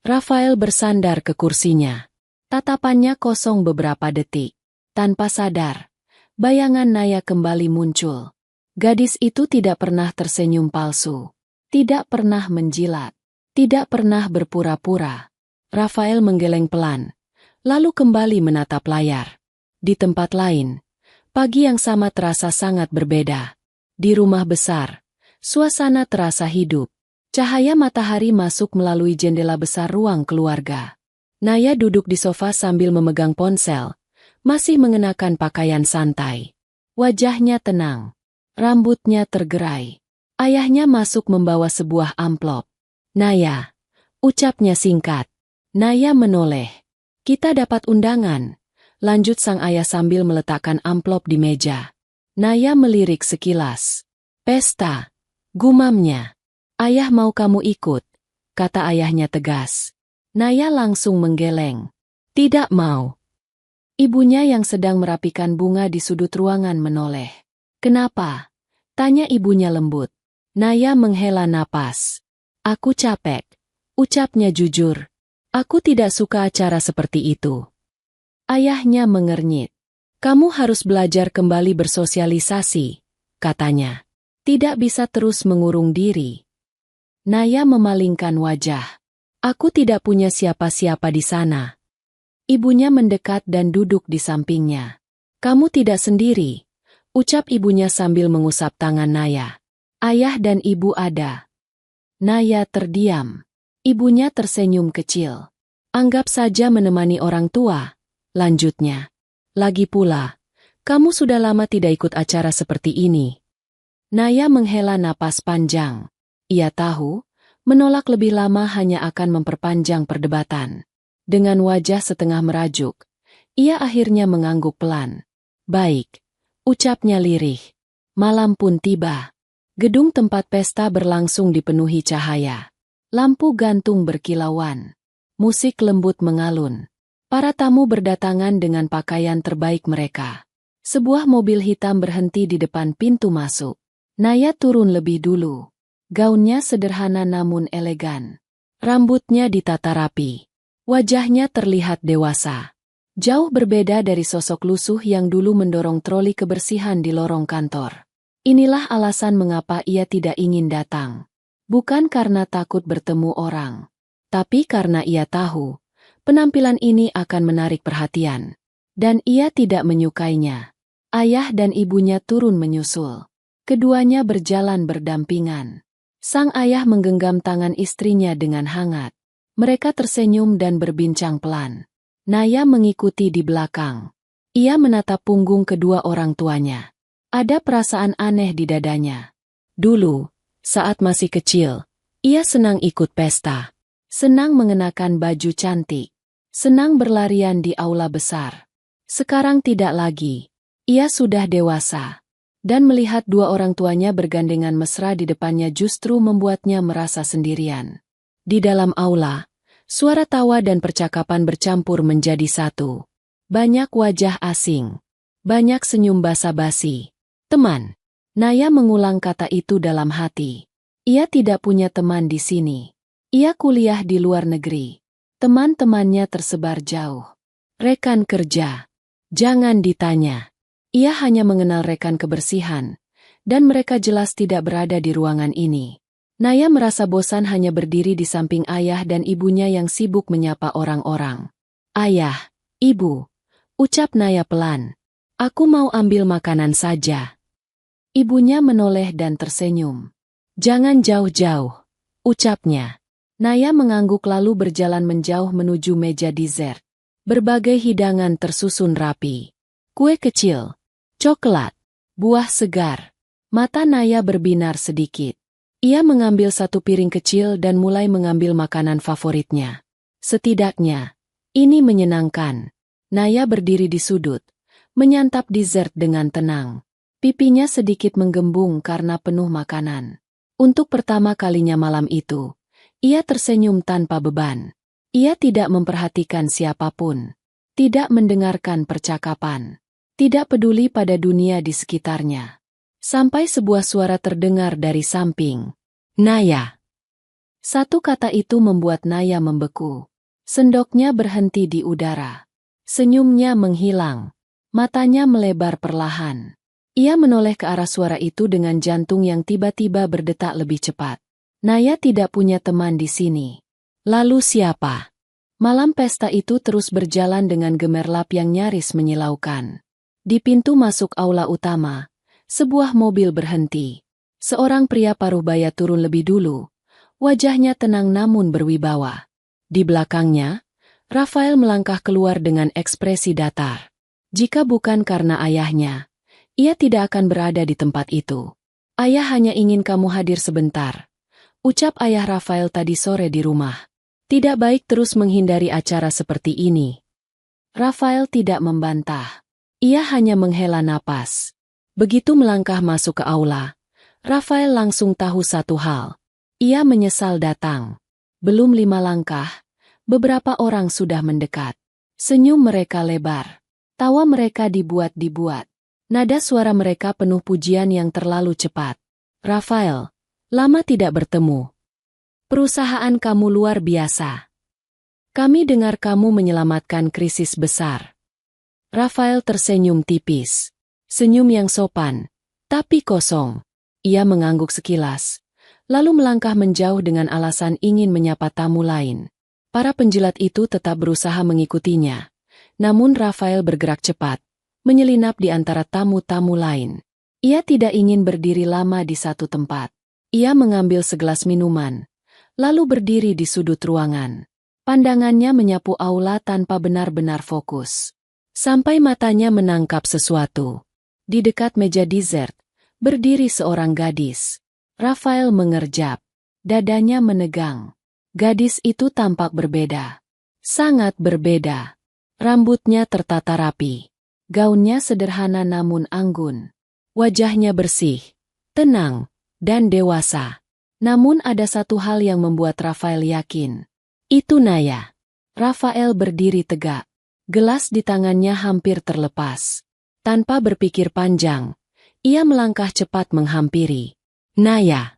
Rafael bersandar ke kursinya. Tatapannya kosong beberapa detik. Tanpa sadar, bayangan Naya kembali muncul. Gadis itu tidak pernah tersenyum palsu, tidak pernah menjilat, tidak pernah berpura-pura. Rafael menggeleng pelan, lalu kembali menatap layar. Di tempat lain, pagi yang sama terasa sangat berbeda. Di rumah besar, suasana terasa hidup. Cahaya matahari masuk melalui jendela besar ruang keluarga. Naya duduk di sofa sambil memegang ponsel, masih mengenakan pakaian santai. Wajahnya tenang. Rambutnya tergerai. Ayahnya masuk membawa sebuah amplop. "Naya," ucapnya singkat. Naya menoleh. "Kita dapat undangan," lanjut sang ayah sambil meletakkan amplop di meja. Naya melirik sekilas. "Pesta," gumamnya. "Ayah mau kamu ikut," kata ayahnya tegas. Naya langsung menggeleng. "Tidak mau." Ibunya yang sedang merapikan bunga di sudut ruangan menoleh. "Kenapa?" tanya ibunya lembut. Naya menghela napas. "Aku capek," ucapnya jujur. "Aku tidak suka acara seperti itu." Ayahnya mengernyit. "Kamu harus belajar kembali bersosialisasi," katanya. "Tidak bisa terus mengurung diri." Naya memalingkan wajah. "Aku tidak punya siapa-siapa di sana." Ibunya mendekat dan duduk di sampingnya. "Kamu tidak sendiri," ucap ibunya sambil mengusap tangan Naya. "Ayah dan ibu ada." Naya terdiam. Ibunya tersenyum kecil. "Anggap saja menemani orang tua," lanjutnya. "Lagi pula, kamu sudah lama tidak ikut acara seperti ini." Naya menghela napas panjang. Ia tahu, menolak lebih lama hanya akan memperpanjang perdebatan. Dengan wajah setengah merajuk, ia akhirnya mengangguk pelan. "Baik," ucapnya lirih. Malam pun tiba. Gedung tempat pesta berlangsung dipenuhi cahaya. Lampu gantung berkilauan. Musik lembut mengalun. Para tamu berdatangan dengan pakaian terbaik mereka. Sebuah mobil hitam berhenti di depan pintu masuk. Naya turun lebih dulu. Gaunnya sederhana namun elegan. Rambutnya ditata rapi. Wajahnya terlihat dewasa. Jauh berbeda dari sosok lusuh yang dulu mendorong troli kebersihan di lorong kantor. Inilah alasan mengapa ia tidak ingin datang. Bukan karena takut bertemu orang, tapi karena ia tahu, penampilan ini akan menarik perhatian. Dan ia tidak menyukainya. Ayah dan ibunya turun menyusul. Keduanya berjalan berdampingan. Sang ayah menggenggam tangan istrinya dengan hangat. Mereka tersenyum dan berbincang pelan. Naya mengikuti di belakang. Ia menatap punggung kedua orang tuanya. Ada perasaan aneh di dadanya. Dulu, saat masih kecil, ia senang ikut pesta. Senang mengenakan baju cantik. Senang berlarian di aula besar. Sekarang tidak lagi. Ia sudah dewasa. Dan melihat dua orang tuanya bergandengan mesra di depannya justru membuatnya merasa sendirian. Di dalam aula, suara tawa dan percakapan bercampur menjadi satu. Banyak wajah asing. Banyak senyum basa-basi. Teman. Naya mengulang kata itu dalam hati. Ia tidak punya teman di sini. Ia kuliah di luar negeri. Teman-temannya tersebar jauh. Rekan kerja. Jangan ditanya. Ia hanya mengenal rekan kebersihan, dan mereka jelas tidak berada di ruangan ini. Naya merasa bosan hanya berdiri di samping ayah dan ibunya yang sibuk menyapa orang-orang. Ayah, ibu, ucap Naya pelan. Aku mau ambil makanan saja. Ibunya menoleh dan tersenyum. Jangan jauh-jauh, ucapnya. Naya mengangguk lalu berjalan menjauh menuju meja dessert. Berbagai hidangan tersusun rapi. Kue kecil. Coklat, buah segar. Mata Naya berbinar sedikit. Ia mengambil satu piring kecil dan mulai mengambil makanan favoritnya. Setidaknya, ini menyenangkan. Naya berdiri di sudut, menyantap dessert dengan tenang. Pipinya sedikit menggembung karena penuh makanan. Untuk pertama kalinya malam itu, ia tersenyum tanpa beban. Ia tidak memperhatikan siapapun, tidak mendengarkan percakapan. Tidak peduli pada dunia di sekitarnya. Sampai sebuah suara terdengar dari samping. Naya. Satu kata itu membuat Naya membeku. Sendoknya berhenti di udara. Senyumnya menghilang. Matanya melebar perlahan. Ia menoleh ke arah suara itu dengan jantung yang tiba-tiba berdetak lebih cepat. Naya tidak punya teman di sini. Lalu siapa? Malam pesta itu terus berjalan dengan gemerlap yang nyaris menyilaukan. Di pintu masuk aula utama, sebuah mobil berhenti. Seorang pria paruh-baya turun lebih dulu. Wajahnya tenang namun berwibawa. Di belakangnya, Rafael melangkah keluar dengan ekspresi datar. Jika bukan karena ayahnya, ia tidak akan berada di tempat itu. Ayah hanya ingin kamu hadir sebentar. Ucap ayah Rafael tadi sore di rumah. Tidak baik terus menghindari acara seperti ini. Rafael tidak membantah. Ia hanya menghela napas. Begitu melangkah masuk ke aula, Rafael langsung tahu satu hal. Ia menyesal datang. Belum 5 langkah, beberapa orang sudah mendekat. Senyum mereka lebar. Tawa mereka dibuat-dibuat. Nada suara mereka penuh pujian yang terlalu cepat. Rafael, lama tidak bertemu. Perusahaan kamu luar biasa. Kami dengar kamu menyelamatkan krisis besar. Rafael tersenyum tipis. Senyum yang sopan, tapi kosong. Ia mengangguk sekilas, lalu melangkah menjauh dengan alasan ingin menyapa tamu lain. Para penjilat itu tetap berusaha mengikutinya. Namun Rafael bergerak cepat, menyelinap di antara tamu-tamu lain. Ia tidak ingin berdiri lama di satu tempat. Ia mengambil segelas minuman, lalu berdiri di sudut ruangan. Pandangannya menyapu aula tanpa benar-benar fokus. Sampai matanya menangkap sesuatu. Di dekat meja dessert, berdiri seorang gadis. Rafael mengerjap. Dadanya menegang. Gadis itu tampak berbeda. Sangat berbeda. Rambutnya tertata rapi. Gaunnya sederhana namun anggun. Wajahnya bersih, tenang, dan dewasa. Namun ada satu hal yang membuat Rafael yakin. Itu Naya. Rafael berdiri tegak. Gelas di tangannya hampir terlepas. Tanpa berpikir panjang, ia melangkah cepat menghampiri. Naya.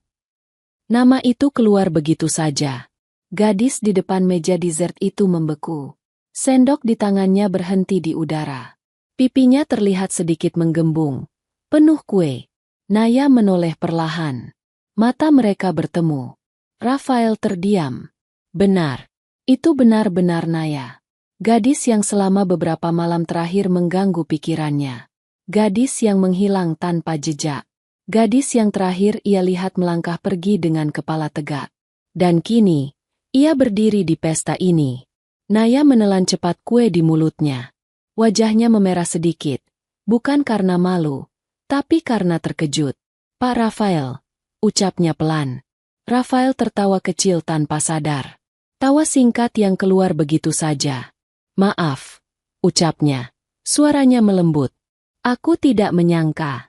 Nama itu keluar begitu saja. Gadis di depan meja dessert itu membeku. Sendok di tangannya berhenti di udara. Pipinya terlihat sedikit menggembung. Penuh kue. Naya menoleh perlahan. Mata mereka bertemu. Rafael terdiam. Benar. Itu benar-benar Naya. Gadis yang selama beberapa malam terakhir mengganggu pikirannya. Gadis yang menghilang tanpa jejak. Gadis yang terakhir ia lihat melangkah pergi dengan kepala tegak. Dan kini, ia berdiri di pesta ini. Naya menelan cepat kue di mulutnya. Wajahnya memerah sedikit, bukan karena malu, tapi karena terkejut. "Pak Rafael," ucapnya pelan. Rafael tertawa kecil tanpa sadar. Tawa singkat yang keluar begitu saja. "Maaf," ucapnya. Suaranya melembut. "Aku tidak menyangka."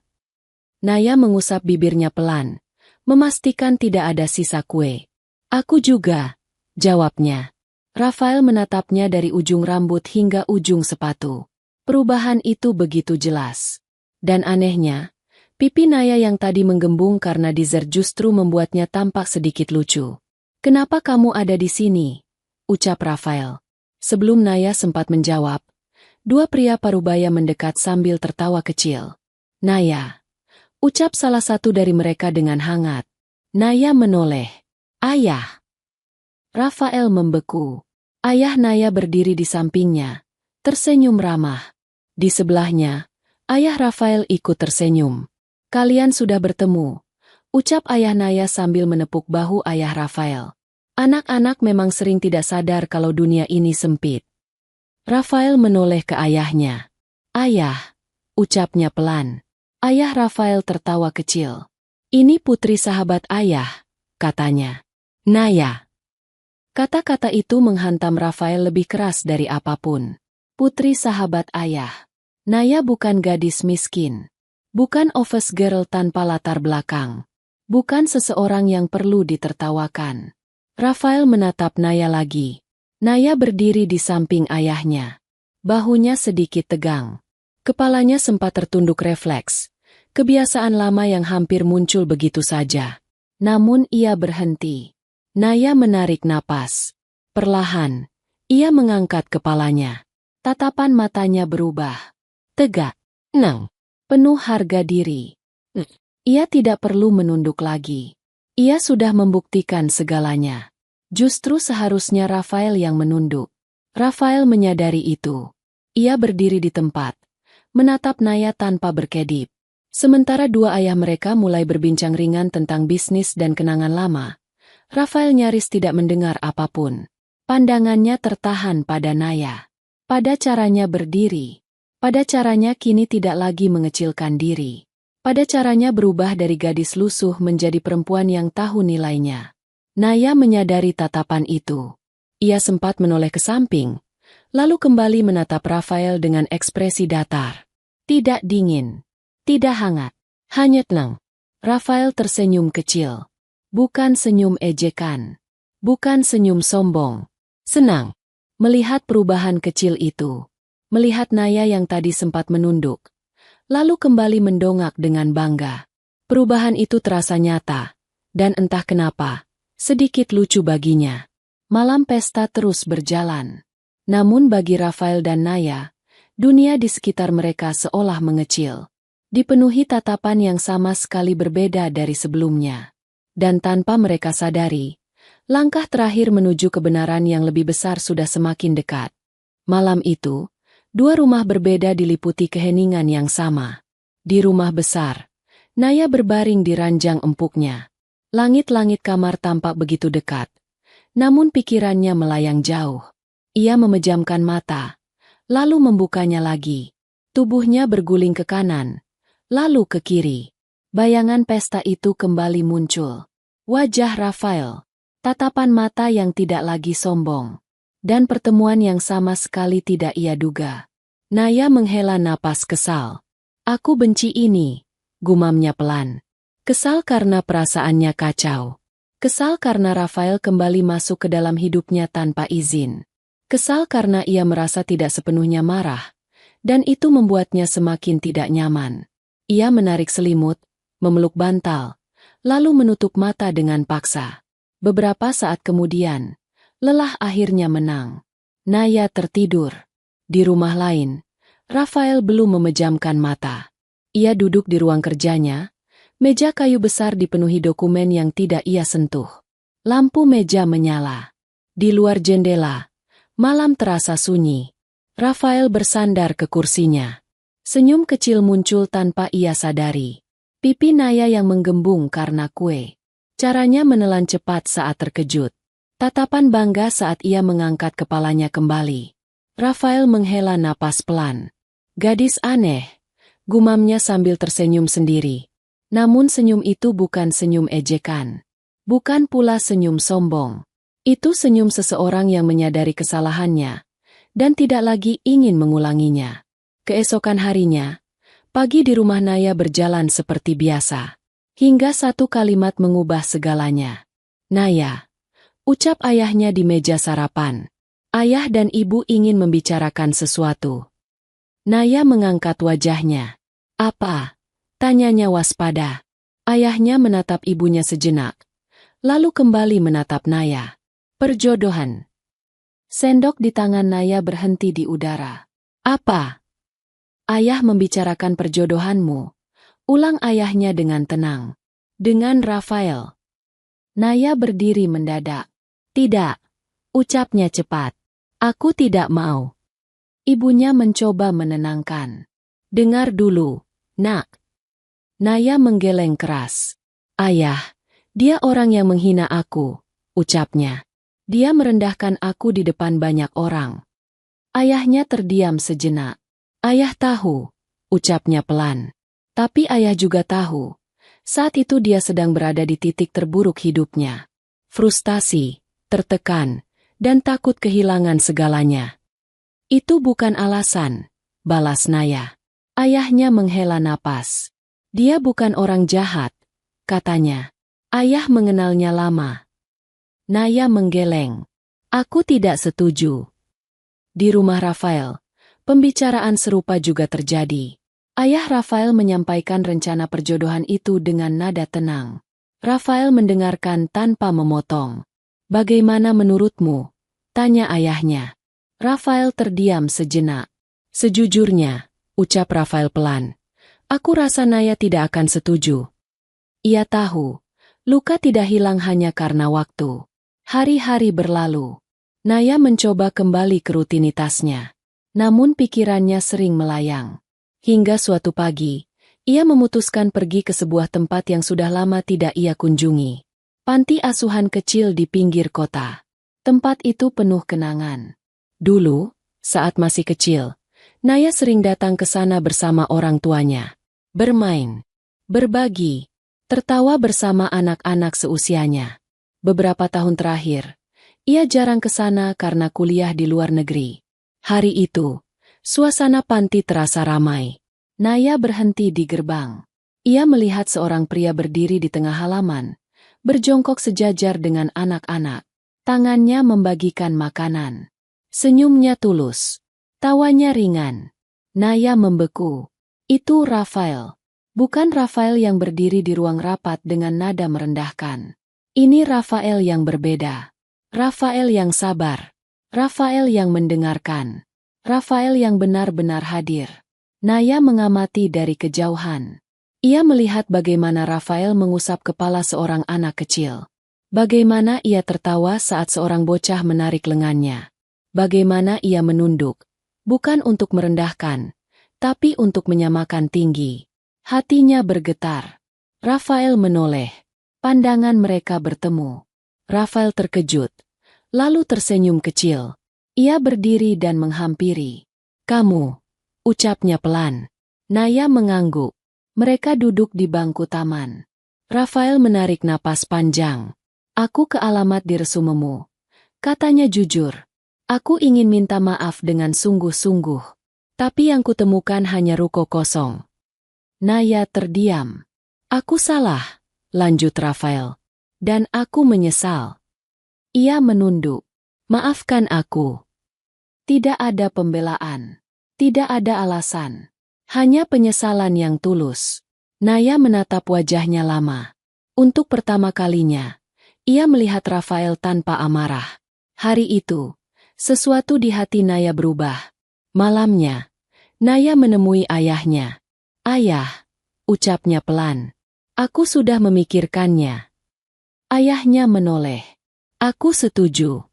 Naya mengusap bibirnya pelan, memastikan tidak ada sisa kue. "Aku juga," jawabnya. Rafael menatapnya dari ujung rambut hingga ujung sepatu. Perubahan itu begitu jelas. Dan anehnya, pipi Naya yang tadi menggembung karena dessert justru membuatnya tampak sedikit lucu. "Kenapa kamu ada di sini?" ucap Rafael. Sebelum Naya sempat menjawab, dua pria parubaya mendekat sambil tertawa kecil. "Naya," ucap salah satu dari mereka dengan hangat. Naya menoleh. "Ayah." Rafael membeku. Ayah Naya berdiri di sampingnya, tersenyum ramah. Di sebelahnya, ayah Rafael ikut tersenyum. "Kalian sudah bertemu," ucap ayah Naya sambil menepuk bahu ayah Rafael. "Anak-anak memang sering tidak sadar kalau dunia ini sempit." Rafael menoleh ke ayahnya. "Ayah," ucapnya pelan. Ayah Rafael tertawa kecil. "Ini putri sahabat ayah," katanya. "Naya." Kata-kata itu menghantam Rafael lebih keras dari apapun. Putri sahabat ayah. Naya bukan gadis miskin. Bukan office girl tanpa latar belakang. Bukan seseorang yang perlu ditertawakan. Rafael menatap Naya lagi. Naya berdiri di samping ayahnya. Bahunya sedikit tegang. Kepalanya sempat tertunduk refleks. Kebiasaan lama yang hampir muncul begitu saja. Namun ia berhenti. Naya menarik napas. Perlahan, ia mengangkat kepalanya. Tatapan matanya berubah. Tegak, tenang, penuh harga diri. Ia tidak perlu menunduk lagi. Ia sudah membuktikan segalanya. Justru seharusnya Rafael yang menunduk. Rafael menyadari itu. Ia berdiri di tempat, menatap Naya tanpa berkedip. Sementara dua ayah mereka mulai berbincang ringan tentang bisnis dan kenangan lama, Rafael nyaris tidak mendengar apapun. Pandangannya tertahan pada Naya. Pada caranya berdiri. Pada caranya kini tidak lagi mengecilkan diri. Pada caranya berubah dari gadis lusuh menjadi perempuan yang tahu nilainya. Naya menyadari tatapan itu. Ia sempat menoleh ke samping, lalu kembali menatap Rafael dengan ekspresi datar. Tidak dingin. Tidak hangat, hanya tenang. Rafael tersenyum kecil. Bukan senyum ejekan. Bukan senyum sombong. Senang. Melihat perubahan kecil itu. Melihat Naya yang tadi sempat menunduk. Lalu kembali mendongak dengan bangga. Perubahan itu terasa nyata. Dan entah kenapa, sedikit lucu baginya. Malam pesta terus berjalan. Namun bagi Rafael dan Naya, dunia di sekitar mereka seolah mengecil. Dipenuhi tatapan yang sama sekali berbeda dari sebelumnya. Dan tanpa mereka sadari, langkah terakhir menuju kebenaran yang lebih besar sudah semakin dekat. Malam itu, dua rumah berbeda diliputi keheningan yang sama. Di rumah besar, Naya berbaring di ranjang empuknya. Langit-langit kamar tampak begitu dekat. Namun pikirannya melayang jauh. Ia memejamkan mata, lalu membukanya lagi. Tubuhnya berguling ke kanan, lalu ke kiri. Bayangan pesta itu kembali muncul. Wajah Rafael, tatapan mata yang tidak lagi sombong, dan pertemuan yang sama sekali tidak ia duga. Naya menghela napas kesal. "Aku benci ini," gumamnya pelan. Kesal karena perasaannya kacau. Kesal karena Rafael kembali masuk ke dalam hidupnya tanpa izin. Kesal karena ia merasa tidak sepenuhnya marah, dan itu membuatnya semakin tidak nyaman. Ia menarik selimut, memeluk bantal, lalu menutup mata dengan paksa. Beberapa saat kemudian, lelah akhirnya menang. Naya tertidur. Di rumah lain, Rafael belum memejamkan mata. Ia duduk di ruang kerjanya, meja kayu besar dipenuhi dokumen yang tidak ia sentuh. Lampu meja menyala. Di luar jendela, malam terasa sunyi. Rafael bersandar ke kursinya. Senyum kecil muncul tanpa ia sadari. Pipi Naya yang menggembung karena kue. Caranya menelan cepat saat terkejut. Tatapan bangga saat ia mengangkat kepalanya kembali. Rafael menghela napas pelan. Gadis aneh, gumamnya sambil tersenyum sendiri. Namun senyum itu bukan senyum ejekan. Bukan pula senyum sombong. Itu senyum seseorang yang menyadari kesalahannya dan tidak lagi ingin mengulanginya. Keesokan harinya, pagi di rumah Naya berjalan seperti biasa. Hingga satu kalimat mengubah segalanya. Naya, ucap ayahnya di meja sarapan. Ayah dan ibu ingin membicarakan sesuatu. Naya mengangkat wajahnya. Apa? Tanyanya waspada. Ayahnya menatap ibunya sejenak, lalu kembali menatap Naya. Perjodohan. Sendok di tangan Naya berhenti di udara. Apa? Ayah membicarakan perjodohanmu. Ulang ayahnya dengan tenang. Dengan Rafael. Naya berdiri mendadak. Tidak. Ucapnya cepat. Aku tidak mau. Ibunya mencoba menenangkan. Dengar dulu, nak. Naya menggeleng keras. Ayah, dia orang yang menghina aku, ucapnya. Dia merendahkan aku di depan banyak orang. Ayahnya terdiam sejenak. Ayah tahu, ucapnya pelan. Tapi ayah juga tahu. Saat itu dia sedang berada di titik terburuk hidupnya. Frustasi, tertekan, dan takut kehilangan segalanya. Itu bukan alasan, balas Naya. Ayahnya menghela napas. Dia bukan orang jahat, katanya. Ayah mengenalnya lama. Naya menggeleng. Aku tidak setuju. Di rumah Rafael, pembicaraan serupa juga terjadi. Ayah Rafael menyampaikan rencana perjodohan itu dengan nada tenang. Rafael mendengarkan tanpa memotong. Bagaimana menurutmu? Tanya ayahnya. Rafael terdiam sejenak. Sejujurnya, ucap Rafael pelan. Aku rasa Naya tidak akan setuju. Ia tahu, luka tidak hilang hanya karena waktu. Hari-hari berlalu. Naya mencoba kembali ke rutinitasnya. Namun pikirannya sering melayang. Hingga suatu pagi, ia memutuskan pergi ke sebuah tempat yang sudah lama tidak ia kunjungi. Panti asuhan kecil di pinggir kota. Tempat itu penuh kenangan. Dulu, saat masih kecil, Naya sering datang ke sana bersama orang tuanya. Bermain, berbagi, tertawa bersama anak-anak seusianya. Beberapa tahun terakhir, ia jarang ke sana karena kuliah di luar negeri. Hari itu, suasana panti terasa ramai. Naya berhenti di gerbang. Ia melihat seorang pria berdiri di tengah halaman, berjongkok sejajar dengan anak-anak. Tangannya membagikan makanan. Senyumnya tulus. Tawanya ringan. Naya membeku. Itu Rafael. Bukan Rafael yang berdiri di ruang rapat dengan nada merendahkan. Ini Rafael yang berbeda. Rafael yang sabar. Rafael yang mendengarkan. Rafael yang benar-benar hadir. Naya mengamati dari kejauhan. Ia melihat bagaimana Rafael mengusap kepala seorang anak kecil. Bagaimana ia tertawa saat seorang bocah menarik lengannya. Bagaimana ia menunduk, bukan untuk merendahkan, tapi untuk menyamakan tinggi. Hatinya bergetar. Rafael menoleh. Pandangan mereka bertemu. Rafael terkejut, lalu tersenyum kecil. Ia berdiri dan menghampiri. Kamu, ucapnya pelan. Naya mengangguk. Mereka duduk di bangku taman. Rafael menarik napas panjang. Aku ke alamat di resumemu. Katanya jujur. Aku ingin minta maaf dengan sungguh-sungguh. Tapi yang kutemukan hanya ruko kosong. Naya terdiam. Aku salah, lanjut Rafael. Dan aku menyesal. Ia menunduk. Maafkan aku. Tidak ada pembelaan. Tidak ada alasan. Hanya penyesalan yang tulus. Naya menatap wajahnya lama. Untuk pertama kalinya, ia melihat Rafael tanpa amarah. Hari itu, sesuatu di hati Naya berubah. Malamnya, Naya menemui ayahnya. Ayah, ucapnya pelan. Aku sudah memikirkannya. Ayahnya menoleh. Aku setuju.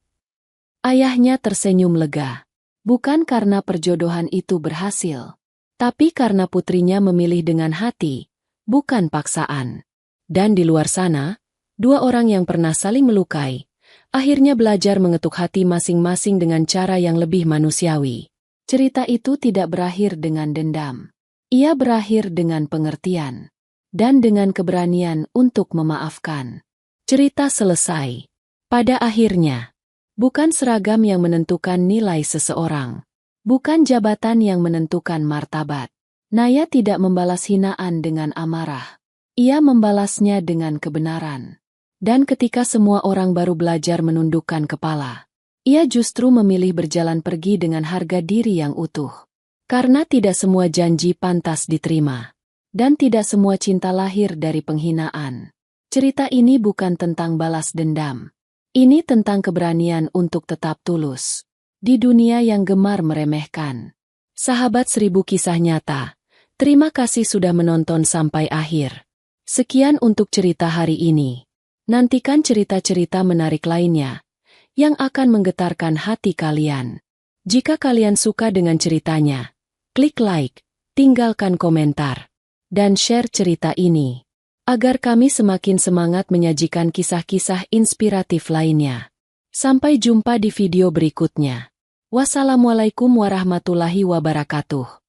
Ayahnya tersenyum lega. Bukan karena perjodohan itu berhasil, tapi karena putrinya memilih dengan hati, bukan paksaan. Dan di luar sana, dua orang yang pernah saling melukai, akhirnya belajar mengetuk hati masing-masing dengan cara yang lebih manusiawi. Cerita itu tidak berakhir dengan dendam. Ia berakhir dengan pengertian. Dan dengan keberanian untuk memaafkan. Cerita selesai. Pada akhirnya, bukan seragam yang menentukan nilai seseorang. Bukan jabatan yang menentukan martabat. Naya tidak membalas hinaan dengan amarah. Ia membalasnya dengan kebenaran. Dan ketika semua orang baru belajar menundukkan kepala, ia justru memilih berjalan pergi dengan harga diri yang utuh. Karena tidak semua janji pantas diterima. Dan tidak semua cinta lahir dari penghinaan. Cerita ini bukan tentang balas dendam. Ini tentang keberanian untuk tetap tulus. Di dunia yang gemar meremehkan. Sahabat 1000 Kisah Nyata, terima kasih sudah menonton sampai akhir. Sekian untuk cerita hari ini. Nantikan cerita-cerita menarik lainnya yang akan menggetarkan hati kalian. Jika kalian suka dengan ceritanya, klik like, tinggalkan komentar, dan share cerita ini, agar kami semakin semangat menyajikan kisah-kisah inspiratif lainnya. Sampai jumpa di video berikutnya. Wassalamualaikum warahmatullahi wabarakatuh.